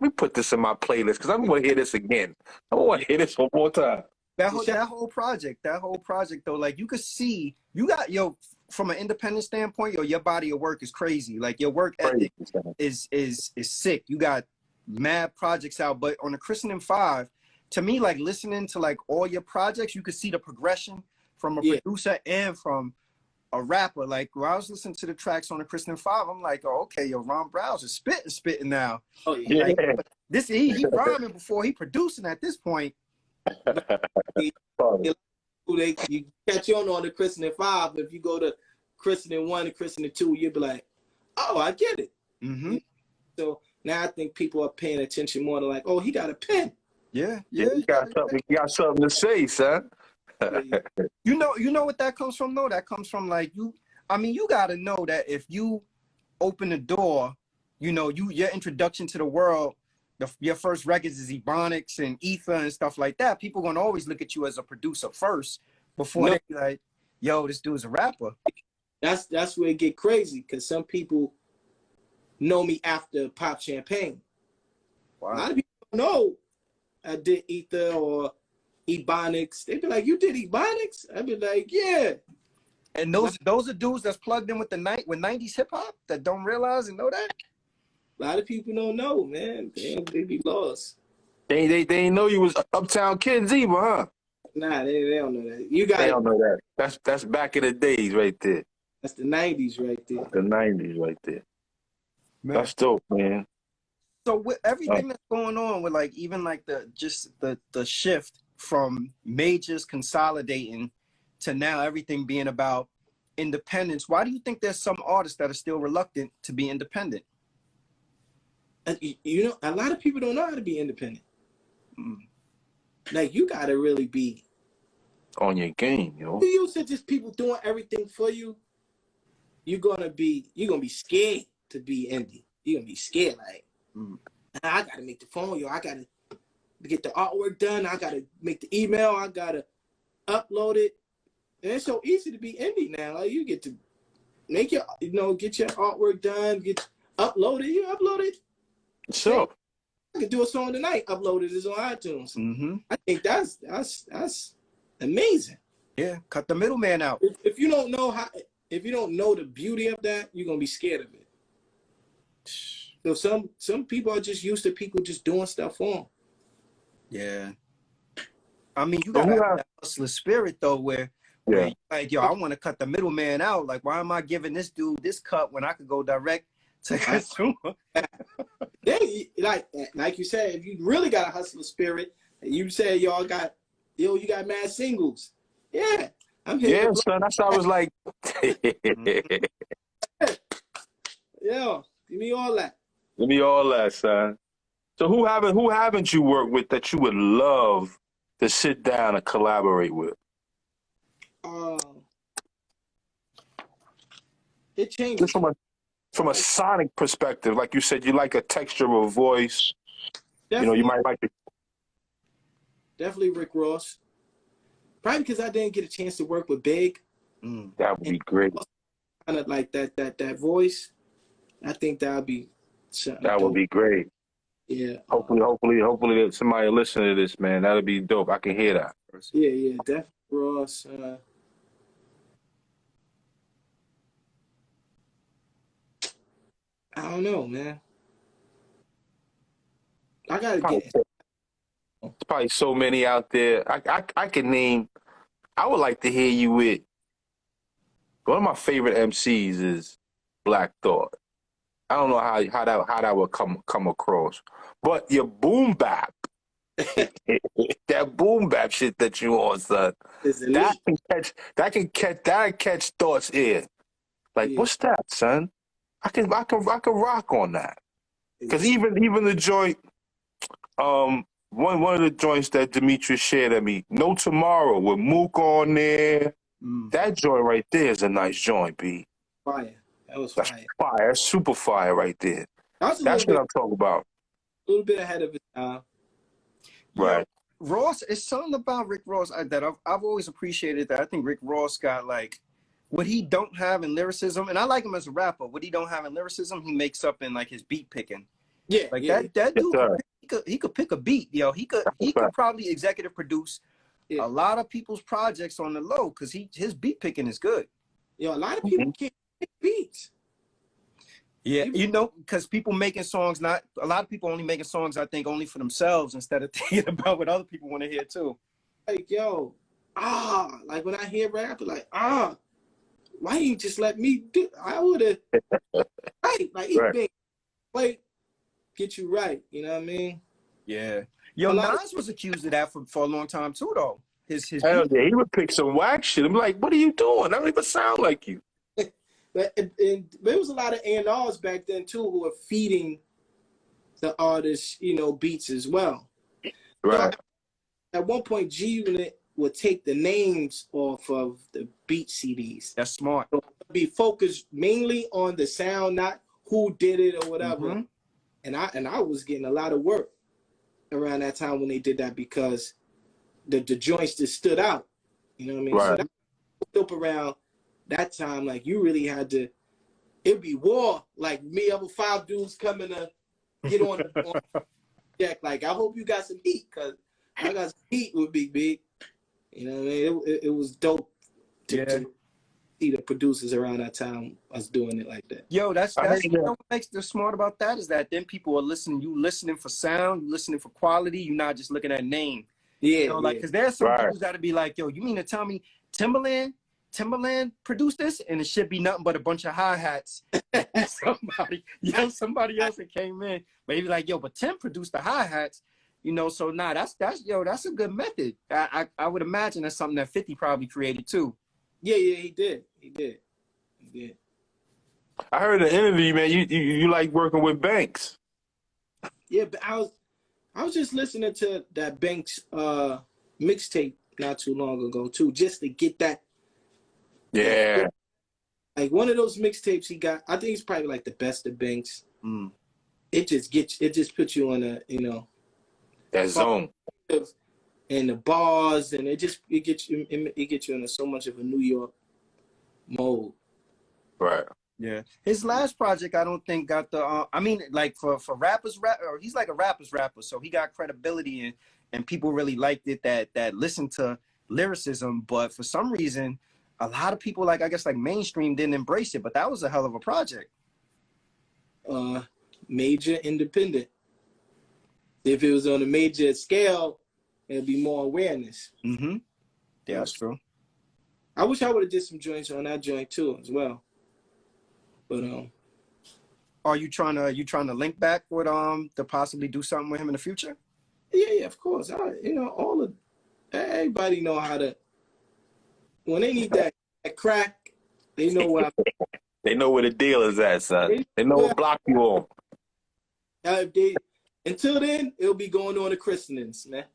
we put this in my playlist because I'm gonna hear this again. I want to hear this one more time. That whole project though, like you could see you got from an independent standpoint, your body of work is crazy. Like your work ethic is sick. You got mad projects out, but on the Christening 5, to me, like listening to like all your projects, you could see the progression from a producer and from a rapper. Like when I was listening to the tracks on the Christening 5, I'm like, oh, okay, Ron Browz is spitting now. Oh yeah. Like, this he rhyming before he producing at this point. You catch on the Christening 5. If you go to Christening 1 and Christening 2, you'll be like, oh, I get it. Mm-hmm. So now I think people are paying attention more to like, oh, he got a pen. Yeah. You got something to say, son. You know what that comes from though? That comes from like you gotta know that if you open the door, your introduction to the world, your first records is Ebonics and Ether and stuff like that. People gonna always look at you as a producer first before they be like, yo, this dude's a rapper. That's where it get crazy, because some people know me after Pop Champagne. Wow. A lot of people don't know I did Ether or Ebonics. They'd be like, you did Ebonics? I'd be like, yeah. And those are dudes that's plugged in with the night with 90s hip hop that don't realize and know that. A lot of people don't know, man. They be lost. They ain't know you was Uptown Kids either, huh? Nah, they don't know that. You got They it. don't know that. That's back in the days right there. That's the 90s right there. The 90s right there. Man. That's dope, man. So with everything that's going on with like even like the shift from majors consolidating to now everything being about independence, why do you think there's some artists that are still reluctant to be independent? You know, a lot of people don't know how to be independent. Like, you gotta really be on your game, you know. You used to just people doing everything for you. You're gonna be scared to be indie. You're gonna be scared, like, I gotta make the phone, yo. I gotta get the artwork done. I gotta make the email. I gotta upload it. And it's so easy to be indie now. Like, you get to make your, get your artwork done, upload it. You upload it. Sure. I could do a song tonight. Upload it on iTunes. Mm-hmm. I think that's amazing. Yeah, cut the middleman out. If you don't know the beauty of that, you're gonna be scared of it. So some people are just used to people just doing stuff for them. Yeah. I mean, you gotta have that hustler spirit though, where you're like, yo, I want to cut the middleman out. Like, why am I giving this dude this cut when I could go direct to consumer? Then, like you said, if you really got a hustler spirit, you say you got mad singles. Yeah, I'm here. Yeah, son, that's how I was like. Yeah, give me all that. Give me all that, son. So who haven't you worked with that you would love to sit down and collaborate with? It changes. Just from a sonic perspective, like you said, you like a texture of a voice. Definitely, you might like it. Definitely Rick Ross. Probably because I didn't get a chance to work with Big. That would be great. Kind of like that voice. I think that would be something. That would be great. Yeah. Hopefully somebody listen to this, man. That'd be dope. I can hear that. Yeah, definitely Ross. I don't know, man. I gotta get. There's probably so many out there. I can name. I would like to hear you with. One of my favorite MCs is Black Thought. I don't know how that would come across, but your boom bap, that boom bap shit that you on, son, that can catch Thought's ear. Like, what's that, son? I can rock on that. Because even the joint, one of the joints that Demetrius shared at me, No Tomorrow with Mook on there. That joint right there is a nice joint, B. Fire. That was That's fire. fire. That's super fire right there. That's what I'm talking about. A little bit ahead of it. Right. Yo, Ross, it's something about Rick Ross that I've always appreciated. That I think Rick Ross got like what he don't have in lyricism, and I like him as a rapper. What he don't have in lyricism, he makes up in like his beat picking. Yeah, like that dude. Yes, he could pick a beat, yo. He could probably executive produce a lot of people's projects on the low because his beat picking is good. Yo, a lot of people can't pick beats. Yeah, because people making songs, a lot of people only making songs, I think, only for themselves instead of thinking about what other people want to hear too. Like, yo, like when I hear rap, like, why you just let me do? I would have, right? Like, like, get you right. You know what I mean? Yeah. Yo, Nas was accused of that for a long time too, though. Hell yeah, he would pick some whack shit. I'm like, what are you doing? I don't even sound like you. But there was a lot of A&Rs back then too who were feeding the artists, beats as well. Right. So at one point, G-Unit would take the names off of the beat CDs. That's smart. So be focused mainly on the sound, not who did it or whatever. And I was getting a lot of work around that time when they did that because the joints just stood out. You know what I mean? Right. So that was up around that time, like you really had to. It'd be war. Like me, other 5 dudes coming to get on deck. Like I hope you got some heat, cause I got some heat with Big. You know what I mean? It was dope. To see the producers around that time us doing it like that. Yo, that's I heard you know what makes the smart about that is that then people are listening. You listening for sound, you listening for quality. You're not just looking at name. Yeah, You know, like because there's some Right. dudes that'll be like, yo, you mean to tell me Timberland produced this, and it should be nothing but a bunch of hi-hats. somebody else that came in, but he be like, yo, but Tim produced the hi-hats. You know, so nah, that's a good method. I would imagine that's something that 50 probably created too. Yeah, he did. I heard in an interview, man, you like working with Banks. Yeah, but I was just listening to that Banks mixtape not too long ago too, just to get that. Yeah. Like one of those mixtapes he got, I think it's probably like the best of Banks. Mm. It just puts you on a, you know, That zone. And the bars, and it gets you into so much of a New York mode. Right. Yeah, his last project I don't think got the. I mean, like for rappers, or he's like a rapper's rapper, so he got credibility and people really liked it that listened to lyricism. But for some reason, a lot of people like I guess like mainstream didn't embrace it. But that was a hell of a project. Major independent. If it was on a major scale, it'd be more awareness. Mm-hmm. Yeah, that's true. I wish I would have did some joints on that joint too as well. But are you trying to link back with to possibly do something with him in the future? Yeah, of course. Everybody know how to when they need that crack, they know what They know where the deal is at, son. They know what block you on. Until then, it'll be going on the christenings, man.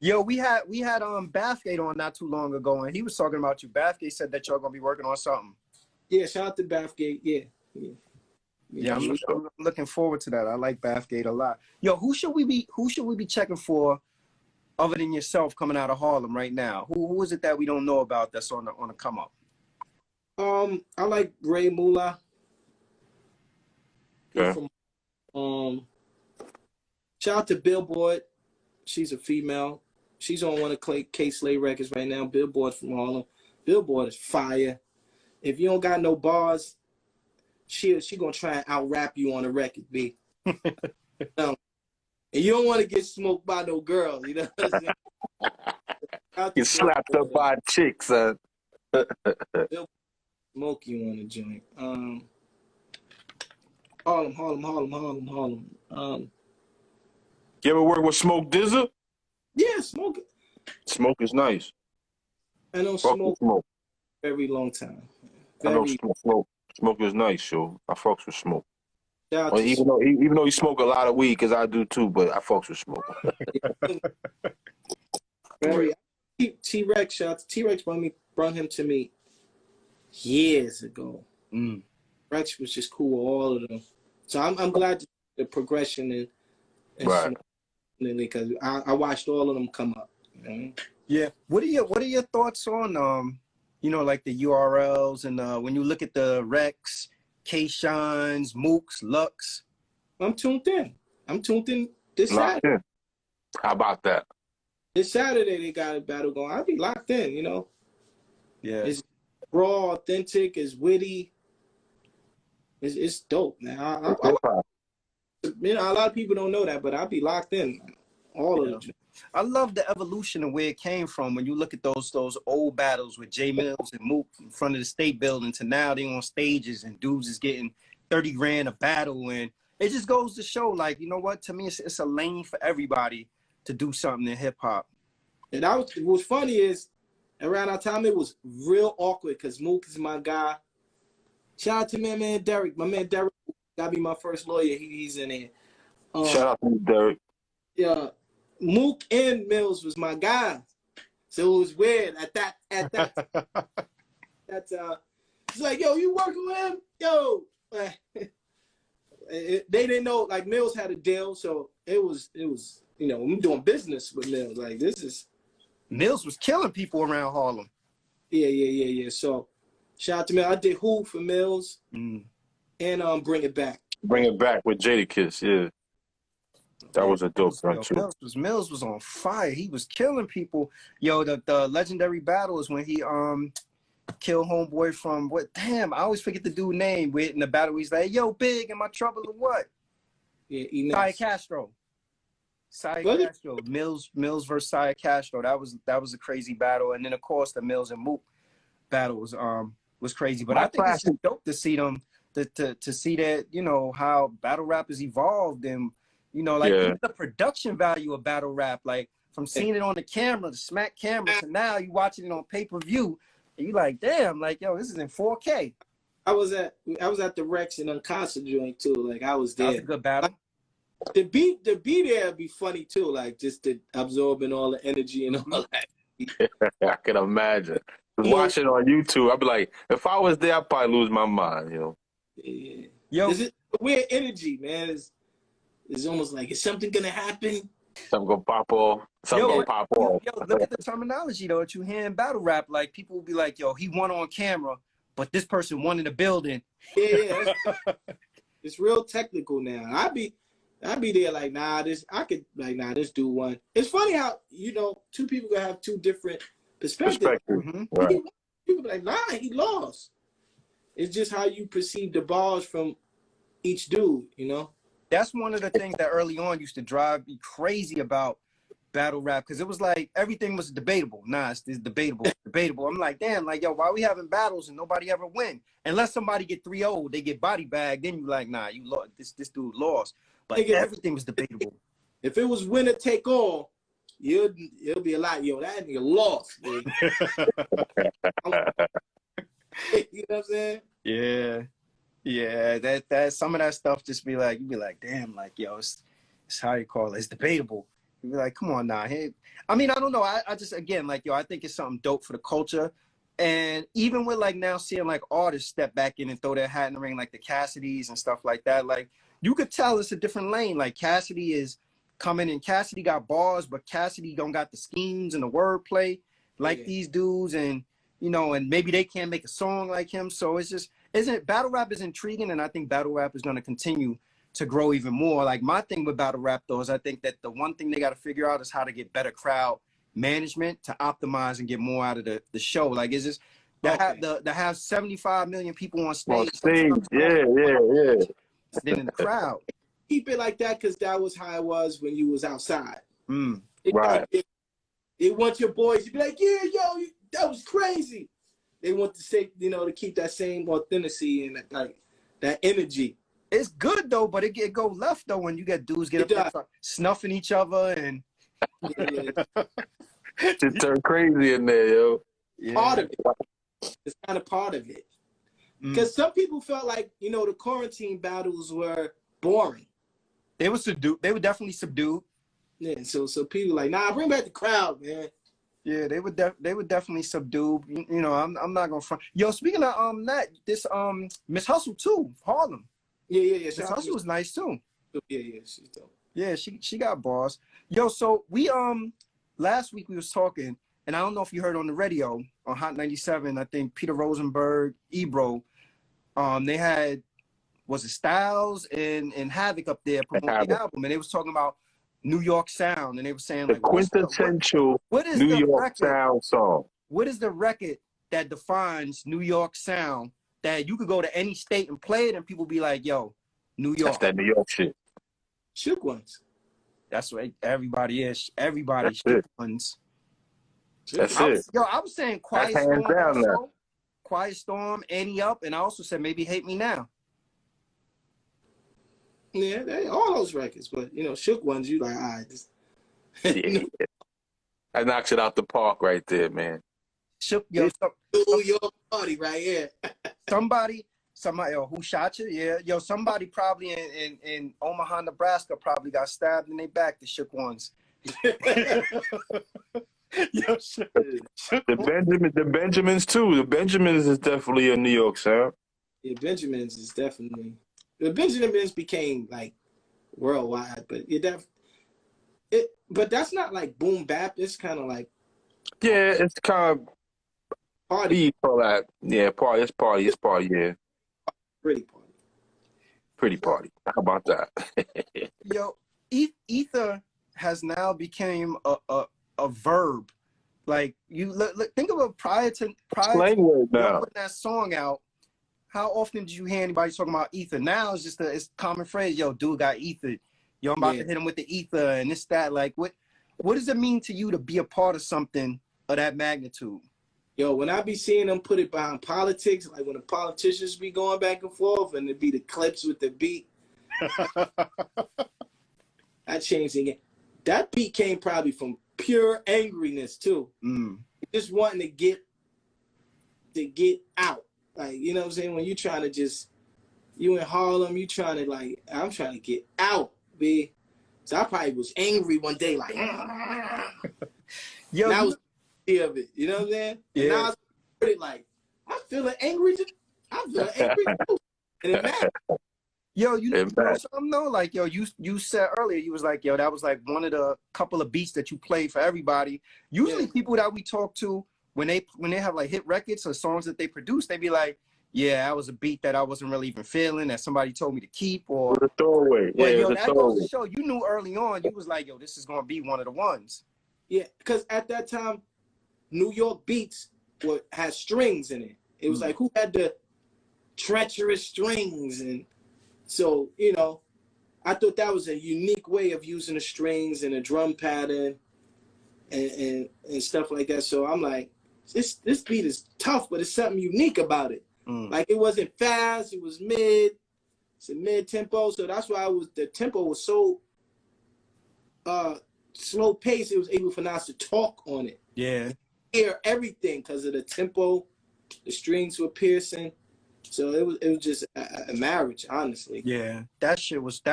Yo, we had Bathgate on not too long ago, and he was talking about you. Bathgate said that y'all gonna be working on something. Yeah, shout out to Bathgate. Yeah, I'm looking forward to that. I like Bathgate a lot. Yo, who should we be checking for other than yourself coming out of Harlem right now? Who is it that we don't know about that's on the come up? I like Ray Moolah. Yeah. Shout out to Billboard. She's a female. She's on one of K Slay records right now. Billboard from Harlem. Billboard is fire. If you don't got no bars, she gonna try and out rap you on a record, B. And you don't want to get smoked by no girl, you know what I'm saying? You slapped up by a chick, son. Smoke you on the joint. Harlem. You ever work with Smoke Dizza? Yeah, Smoke. Smoke is nice. I know Fuck Smoke with Smoke. very long time. I know Smoke is nice, yo. I fucks with Smoke. Well, even though he smoke a lot of weed, because I do too, but I fucks with Smoke. very TRex. Shout out to TRex. Brought him to me years ago. Rex was just cool with all of them. So I'm glad the progression and right. Because I watched all of them come up. You know? Yeah. What are your thoughts on like the URLs and when you look at the Rex, K-Shines, Mooks, Lux? I'm tuned in this Locked Saturday. in. How about that? This Saturday they got a battle going. I'll be locked in, you know. Yeah. It's raw, authentic, it's witty. It's dope, man. A lot of people don't know that, but I'll be locked in. All of them. I love the evolution of where it came from. When you look at those old battles with J Mills and Mook in front of the state building to now they on stages and dudes is getting 30 grand a battle, and it just goes to show, like, you know what? To me, it's a lane for everybody to do something in hip hop. And what's funny is around that time it was real awkward because Mook is my guy. Shout out to my man Derek. My man Derek gotta be my first lawyer. He's in there. Shout out to you, Derek. Yeah, Mook and Mills was my guy, so it was weird at that. It's like, yo, you working with him? Yo, they didn't know. Like Mills had a deal, so it was. You know, I'm doing business with Mills. Like Mills was killing people around Harlem. Yeah. So shout out to Mills. I did Who for Mills and Bring It Back. Bring It Back with Jadakiss, yeah. That was a dope one too. Mills was on fire. He was killing people. Yo, the legendary battle is when he kill homeboy from what? Damn, I always forget the dude name. With in the battle, he's like, "Yo, Big, am I trouble or what?" Yeah, Saya Castro. Saya Castro. Mills versus Saya Castro. That was a crazy battle. And then of course the Mills and Mook battle was crazy. But I think it's just dope to see them to see that, you know, how battle rap has evolved and, you know, like even the production value of battle rap, like from seeing it on the camera, the smack camera, to now you watching it on pay-per-view, and you like, damn, like, yo, this is in 4K. I was at the Rex and Uncasa joint too. Like I was there. That was a good battle. Like, to be there would be funny too. Like just to absorbing all the energy and all that. I can imagine. Watching on YouTube, I'd be like, if I was there, I'd probably lose my mind, you know. Yeah. Yo, it's weird energy, man. It's almost like, is something gonna happen? Something gonna pop off. Something gonna pop off. Yo, look at the terminology though that you hear in battle rap. Like people will be like, yo, he won on camera, but this person won in the building. Yeah. It's real technical now. I'd be there like, this dude won. It's funny how, you know, two people gonna have two different perspectives. Mm-hmm. Right. People be like, he lost. It's just how you perceive the bars from each dude, you know? That's one of the things that early on used to drive me crazy about battle rap, because it was like everything was debatable. It's debatable. I'm like, damn, like, yo, why we having battles and nobody ever win? Unless somebody get 3-0, they get body bagged, then you like, nah, you lost. This dude lost. But everything was debatable. If it was winner take all, it'll be a lot. Yo, that nigga lost. You know what I'm saying? Yeah. That some of that stuff just be like, you be like, damn, like, yo, it's how you call it. It's debatable. You be like, come on now. Hey, I mean, I don't know. I just, again, like, yo, I think it's something dope for the culture. And even with like now seeing like artists step back in and throw their hat in the ring, like the Cassidys and stuff like that, like you could tell it's a different lane. Like Cassidy is coming and Cassidy got bars, but Cassidy don't got the schemes and the wordplay like these dudes. And, you know, and maybe they can't make a song like him. So it's just, battle rap is intriguing. And I think battle rap is going to continue to grow even more. Like my thing with battle rap though, is I think that the one thing they got to figure out is how to get better crowd management to optimize and get more out of the show. Like, is this to have 75 million people on stage? Yeah. Then in the crowd. Keep it like that, because that was how it was when you was outside. Right. They want your boys to be like, yeah, yo, that was crazy. They want to say, you know, to keep that same authenticity and like that energy. It's good though, but it go left though when you get dudes get up there snuffing each other and just turn crazy in there, yo. Part of it. It's kind of part of it. Because some people felt like, you know, the quarantine battles were boring. They were subdued. They were definitely subdued. Yeah, so people like, bring back the crowd, man. Yeah, they were definitely subdued. You know, I'm not gonna front. Yo, speaking of this Miss Hustle too, Harlem. Yeah. Miss Hustle was nice too. Yeah, she's dope. Yeah, she got bars. Yo, so we last week we was talking, and I don't know if you heard on the radio on Hot 97. I think Peter Rosenberg, Ebro, they had Styles and Havoc up there promoting the album, and they was talking about New York sound, and they were saying like the quintessential New York sound song. What is the record that defines New York sound that you could go to any state and play it and people be like, yo, New York. That's that New York shit. Shook Ones. That's what everybody is. Everybody Shook Ones. That's it. I was saying Quiet Storm also. Quiet Storm, Annie Up, and I also said maybe Hate Me Now. Yeah, all those records, but you know, Shook Ones, you like, all right. Yeah. That knocks it out the park right there, man. Shook, yo, New York party right here. somebody, who shot you? Yeah, yo, somebody probably in Omaha, Nebraska, probably got stabbed in their back. The Shook Ones. Yo, the Benjamins too. The Benjamins is definitely a New York sound. Yeah, Benjamins is definitely. The Benjamins became like worldwide, but but that's not like boom bap. It's kind of like it's kind of party. You call that? Yeah, party. It's party. It's party. Yeah, pretty party. How about that? Yo, ether has now became a verb Like you look think about prior to Slang word now. putting that song out. How often did you hear anybody talking about ether? Now it's just it's a common phrase. Yo, dude got ether. Yo, I'm about to hit him with the ether and this, that. Like, what does it mean to you to be a part of something of that magnitude? Yo, when I be seeing them put it behind politics, like when the politicians be going back and forth and it be the clips with the beat, I changed again. That beat came probably from pure angriness too. Just wanting to get out. Like, you know what I'm saying? When you trying to you in Harlem, you trying to like, I'm trying to get out, B. So I probably was angry one day, like, yo, that was of it. You know what I'm saying? Yeah. And now I was like, I'm feeling angry too. I'm feeling angry too. And it matters. Yo, you know something though? Like, yo, you said earlier, you was like, yo, that was like one of the couple of beats that you played for everybody. Usually people that we talk to, when they have like hit records or songs that they produce, they be like, yeah, that was a beat that I wasn't really even feeling, that somebody told me to keep, or a throwaway. Yeah, yo, that goes to show you knew early on, you was like, yo, this is gonna be one of the ones. Yeah, because at that time, New York beats had strings in it. It was like, who had the treacherous strings? And so, you know, I thought that was a unique way of using the strings and a drum pattern and stuff like that. So I'm like, this beat is tough, but it's something unique about it. Like, it wasn't fast, it was mid. It's a mid tempo. So that's why the tempo was so slow pace. It was able for us to talk on it. Yeah. Hear everything because of the tempo, the strings were piercing. So it was just a marriage, honestly. Yeah, that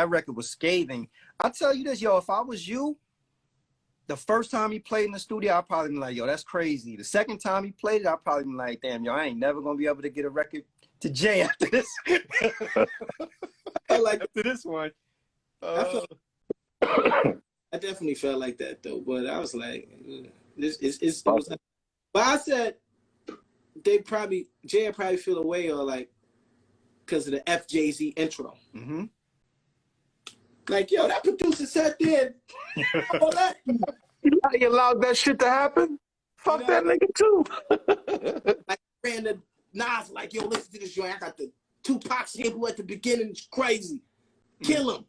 record was scathing. I'll tell you this, yo, if I was you, the first time he played in the studio, I'd probably be like, yo, that's crazy. The second time he played it, I'd probably be like, damn, yo, I ain't never gonna be able to get a record to Jay after this. After this one. I definitely felt like that though, but I was like, it was like, but I said Jay probably feel away or like because of the FJZ intro. Like, yo, that producer sat there. You allowed that shit to happen? Fuck that nigga too. Like, ran the Nas like, yo, listen to this joint. I got the Tupac sample at the beginning. It's crazy. Kill him.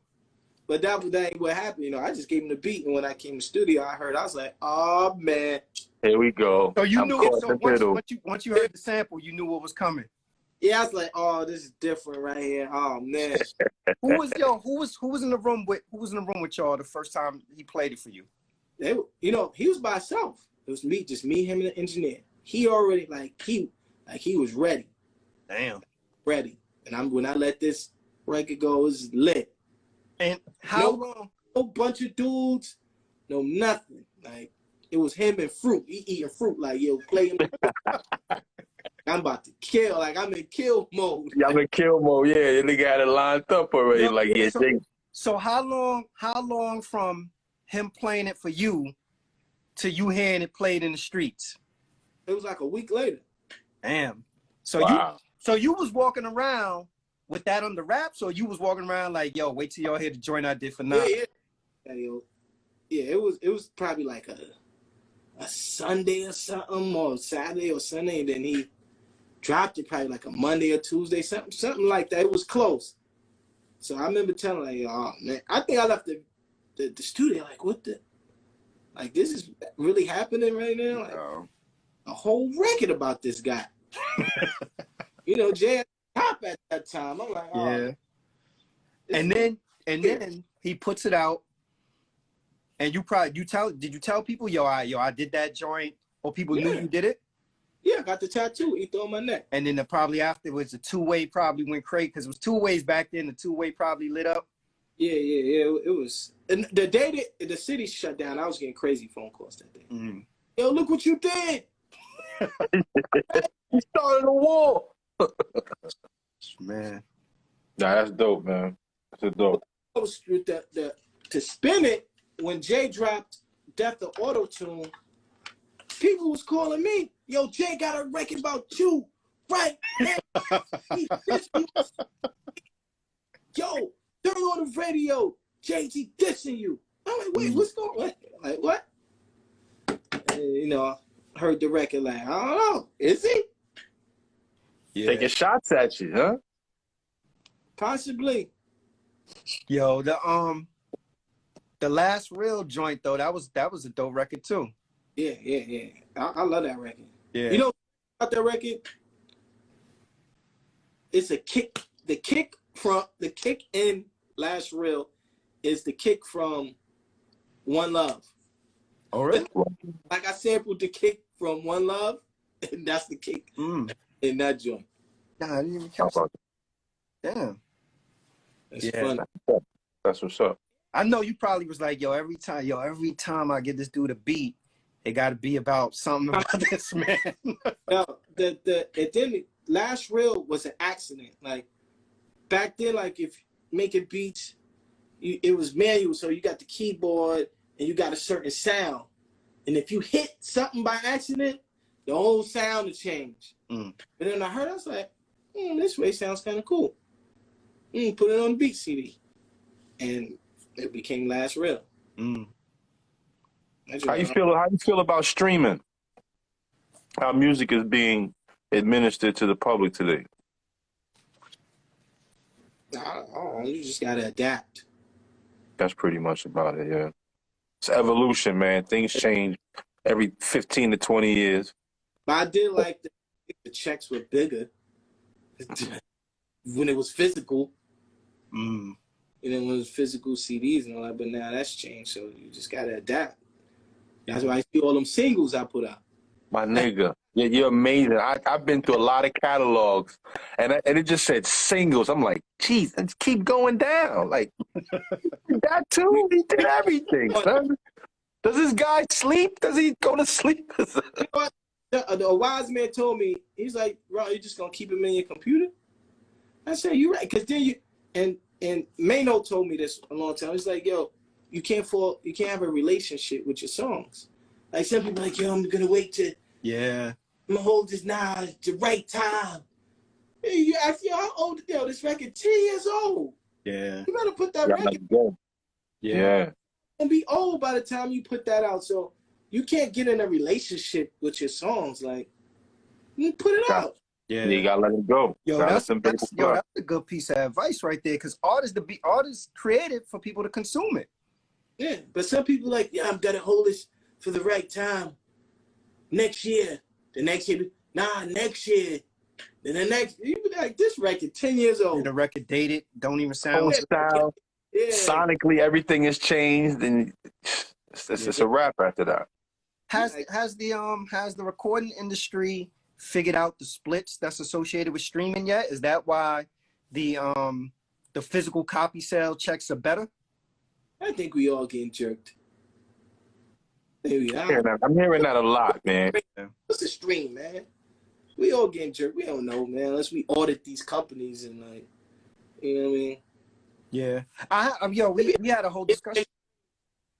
But that ain't what happened. You know, I just gave him the beat, and when I came to the studio, I was like, oh man. Here we go. So you knew. So once you heard the sample, you knew what was coming. Yeah, I was like, oh, this is different right here. Oh man. Who was in the room with y'all the first time he played it for you? You know, he was by himself. It was just me, him, and the engineer. He already he was ready. Damn. Ready. And when I let this record go, it was lit. And how long? No bunch of dudes, no nothing. Like, it was him and fruit. He eating fruit. Like, yo, play him. I'm about to kill. Like, I'm in kill mode. Yeah, I'm in kill mode. Yeah, the nigga had it lined up already. No, like, yeah. So how long from him playing it for you to you hearing it played in the streets? It was like a week later. Damn. So you was walking around with that on the wraps, or you was walking around like, yo, wait till y'all hear the joint I did for now? Yeah, it was probably like a Sunday or something, or Saturday or Sunday, and then he dropped it probably like a Monday or Tuesday, something like that. It was close. So I remember telling like, oh man, I think I left the studio like, what the, like, this is really happening right now? Like, a whole record about this guy. You know, Jay top at that time. I'm like, oh. Yeah. And then he puts it out, and did you tell people, yo, I did that joint, or people knew you did it? Yeah, I got the tattoo ether on my neck. And then probably afterwards, the two-way probably went crazy, because it was two ways back then. The two-way probably lit up. Yeah. It was, and the day that the city shut down, I was getting crazy phone calls that day. Yo, look what you did. You started a war. Man. Nah, that's dope, man. That's dope. I was to spin it when Jay dropped Death of Auto-Tune. People was calling me, yo, Jay got a record about you, right? Yo, turn on the radio. Jay-Z dissing you. I'm like, wait, what's going on? Like, what? And, you know, heard the record like, I don't know. Is he? Yeah. Taking shots at you, huh? Possibly. Yo, the last real joint though, that was a dope record too. Yeah. I love that record. Yeah. You know about that record? It's a kick. The kick in Last Real is the kick from One Love. Oh really? Like I sampled the kick from One Love, and that's the kick in that joint. Nah, I didn't even catch that. Damn. It's fun. That's what's up. I know you probably was like, every time I get this dude a beat, it got to be about something about this man. No, then Last Real was an accident. Like back then, like if making beats, it was manual, so you got the keyboard and you got a certain sound, and if you hit something by accident, the whole sound will change. But then I heard, I was like, this way sounds kind of cool. Put it on the beat CD, and it became Last Real. How you feel about streaming? How music is being administered to the public today? You just gotta adapt. That's pretty much about it, yeah. It's evolution, man. Things change every 15 to 20 years. But I did like the checks were bigger when it was physical. When it was physical CDs and all that, but now that's changed, so you just gotta adapt. That's why I see all them singles I put out. My nigga, you're amazing. I've been through a lot of catalogs, and it just said singles. I'm like, geez, let's keep going down. Like, that too? He did everything, son. Does this guy sleep? Does he go to sleep? A wise man told me, he's like, Ron, you just gonna keep him in your computer? I said, you're right, because then and Mano told me this a long time. He's like, yo, you can't have a relationship with your songs. Like some people like, yo, I'm gonna wait to I'm gonna hold this now at the right time. Hey, you ask, yo, how old? Yo, this record 10 years old. Yeah. You better put that record. Yeah. And be old by the time you put that out. So you can't get in a relationship with your songs. Like, you put it out. Yeah, you gotta let it go. That's a good piece of advice right there, because artists created for people to consume it. Yeah, but some people like, I'm gonna hold this for the right time. Next year, the next year, next year. Then the next, you be like, this record 10 years old. The record dated, don't even sound style. Yeah. Sonically, everything has changed, and it's a wrap after that. Has the recording industry figured out the splits that's associated with streaming yet? Is that why the physical copy sale checks are better? I think we all getting jerked. I'm hearing that a lot, man. What's the stream, man? We all getting jerked. We don't know, man, unless we audit these companies and like, you know what I mean? Yeah. We had a whole discussion.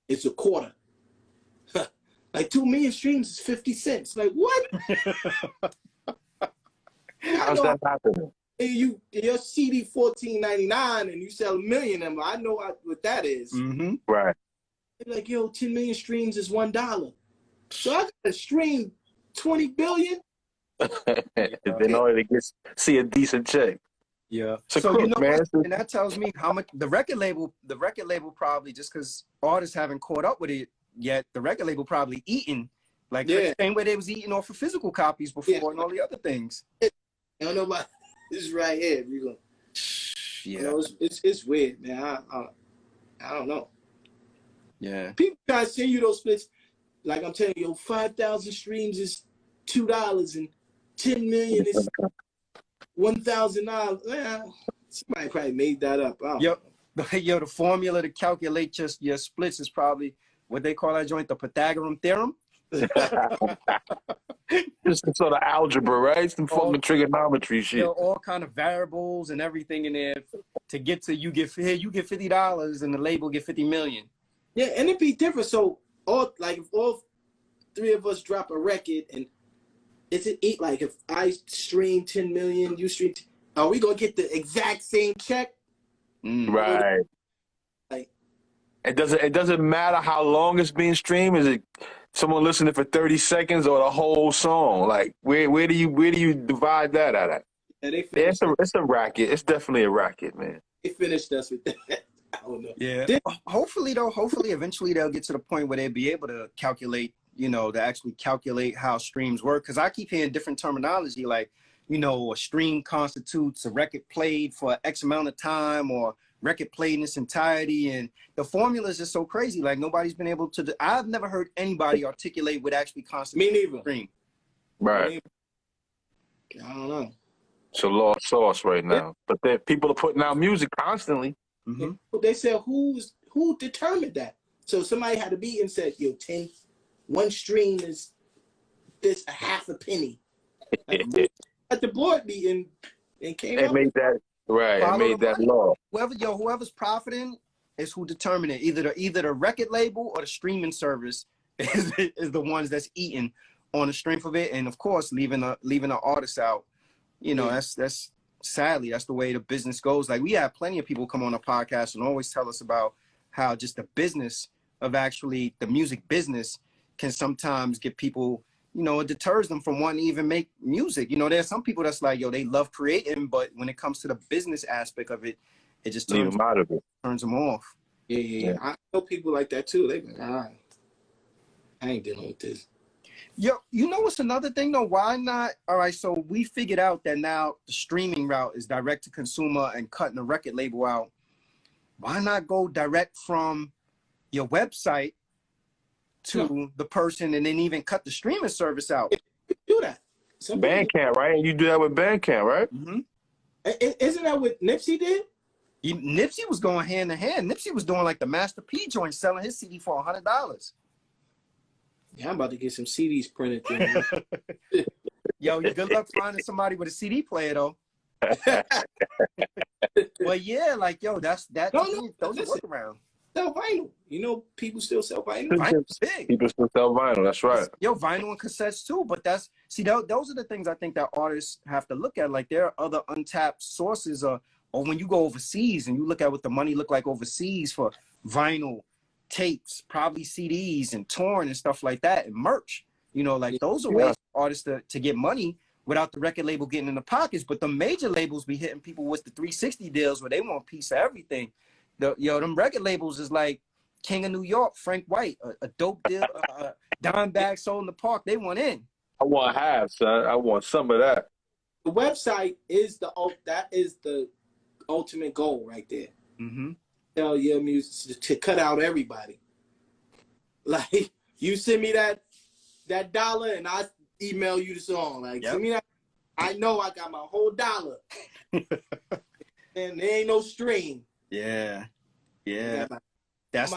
It's a quarter. Like 2 million streams is 50 cents. Like what? How's that happening? Your CD $14.99 and you sell 1 million of them. I know what that is. Right. They're like, yo, 10 million streams is $1. So I gotta stream 20 billion in order to see a decent check. Yeah. So you know man. what? And that tells me how much the record label probably, just because artists haven't caught up with it yet, the record label probably eating the same way they was eating off of physical copies before and all the other things. I don't know about this right here. We go. Yeah. You know, it's weird, man. I don't know. Yeah. People try to send you those splits. Like I'm telling you, 5,000 streams is $2 and 10 million is $1,000. Well, somebody probably made that up. Yo, the formula to calculate your splits is probably what they call that joint, the Pythagorean theorem. Just some sort of algebra, right? Some fucking trigonometry shit. All kind of variables and everything in there to get to you get $50 and the label get 50 million. Yeah, and it'd be different. So if all 3 of us drop a record and like if I stream 10 million, you stream, are we gonna get the exact same check? Right. Like it doesn't matter how long it's being streamed. Is it someone listening for 30 seconds or the whole song? Like, where do you divide that at? Yeah, they finished. It's a racket. It's definitely a racket, man. They finished us with that. I don't know. Yeah. Hopefully, eventually they'll get to the point where they'll be able to calculate, to actually calculate how streams work. Because I keep hearing different terminology, like, a stream constitutes a record played for X amount of time, or record played in its entirety. And the formula is just so crazy. Like, nobody's been able to. I've never heard anybody articulate what actually constitutes a stream. Right. I don't know. It's a lost sauce right now. But then people are putting out music constantly. Mm-hmm. They said who determined that? So somebody had to be and said, yo, 1 stream is this a half a penny. At the board meeting and came up. Made that right. It made that law. Whoever's profiting is who determine it. Either the record label or the streaming service is the ones that's eating on the strength of it, and of course leaving the artists out. That's sadly that's the way the business goes. Like, we have plenty of people come on the podcast and always tell us about how just the business of actually the music business can sometimes get people, it deters them from wanting to even make music. There's some people that's like, they love creating, but when it comes to the business aspect of it, it just turns them off. Yeah. I know people like that too. They like, I ain't dealing with this. Yo, what's another thing though? Why not? All right, so we figured out that now the streaming route is direct to consumer and cutting the record label out. Why not go direct from your website to the person and then even cut the streaming service out? Do that. Bandcamp, right? You do that with Bandcamp, right? Mm-hmm. Isn't that what Nipsey did? Nipsey was going hand in hand. Nipsey was doing like the Master P joint, selling his CD for $100. Yeah, I'm about to get some CDs printed. Yo, good luck finding somebody with a CD player, though. Well, yeah, like, that's those are workaround. Sell vinyl. People still sell vinyl. Vinyl's big. People still sell vinyl. That's right. Yo, vinyl and cassettes too. But those are the things I think that artists have to look at. Like, there are other untapped sources, or when you go overseas and you look at what the money look like overseas for vinyl, tapes, probably CDs and touring and stuff like that, and merch. Those are ways for artists to get money without the record label getting in the pockets. But the major labels be hitting people with the 360 deals where they want a piece of everything. Them record labels is like King of New York, Frank White, a dope deal, dime bag sold in the park. They want in. I want half, son. I want some of that. The website is the ultimate goal right there. Mm-hmm. Tell your music to cut out everybody. Like, you send me that $1 and I email you the song. Like, send me that. I know I got my whole $1. And there ain't no stream. Yeah. That's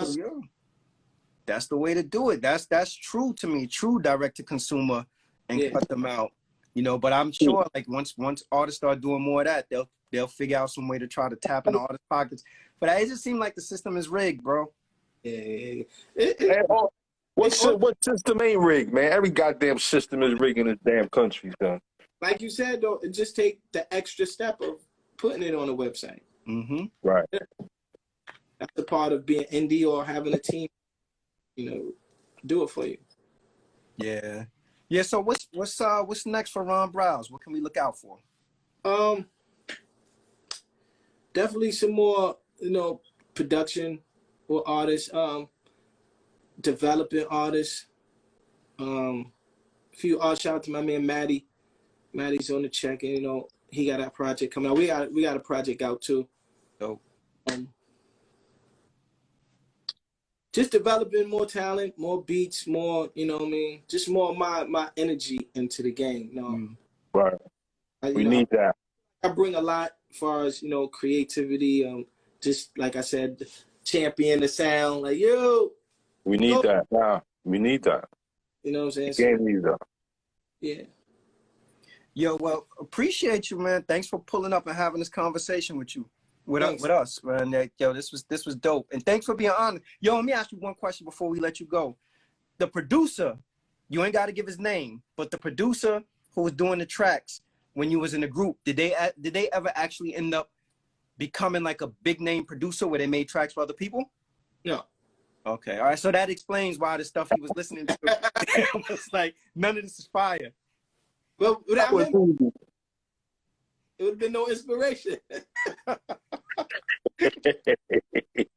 the way to do it. That's true to me. True direct to consumer and cut them out. But I'm sure like once artists start doing more of that, they'll figure out some way to try to tap into artists' pockets. But it just seems like the system is rigged, bro. Yeah. What system ain't rigged, man? Every goddamn system is rigged in this damn country, son. Like you said, though, it just take the extra step of putting it on a website. Mm-hmm. Right. That's the part of being indie or having a team, do it for you. Yeah. Yeah. So what's next for Ron Browz? What can we look out for? Definitely some more, production with artists, developing artists. Shout out to my man Maddie. Maddie's on the check, and he got that project coming out. We got a project out too. Dope. Just developing more talent, more beats, more, just more of my energy into the game. Right. We need that. I bring a lot as far as, creativity, just like I said, champion the sound, like, yo. We need that. Nah, we need that. You know what I'm saying? The game needs that. Yeah. Yo, well, appreciate you, man. Thanks for pulling up and having this conversation with us, man. Yo, this was dope. And thanks for being on. Yo, let me ask you one question before we let you go. The producer, you ain't got to give his name, but the producer who was doing the tracks when you was in the group, did they ever actually end up becoming like a big name producer where they made tracks for other people? No. Okay, all right. So that explains why the stuff he was listening to was like, none of this is fire. Well, without That was him, cool. it would have been no inspiration.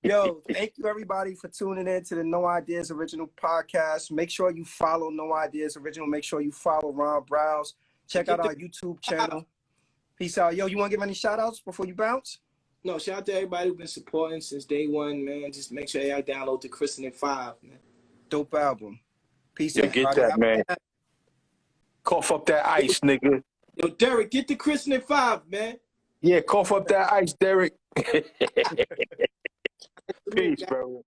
Yo, thank you everybody for tuning in to the No Ideas Original podcast. Make sure you follow No Ideas Original. Make sure you follow Ron Browz. Check out our YouTube channel. Peace out. Yo, you want to give any shout outs before you bounce? No, shout out to everybody who's been supporting since day one, man. Just make sure y'all download the Christening 5, man. Dope album. Peace. Yo, get that, man. Cough up that ice, nigga. Yo, Derek, get the Christening 5, man. Yeah, cough up that ice, Derek. Peace, bro.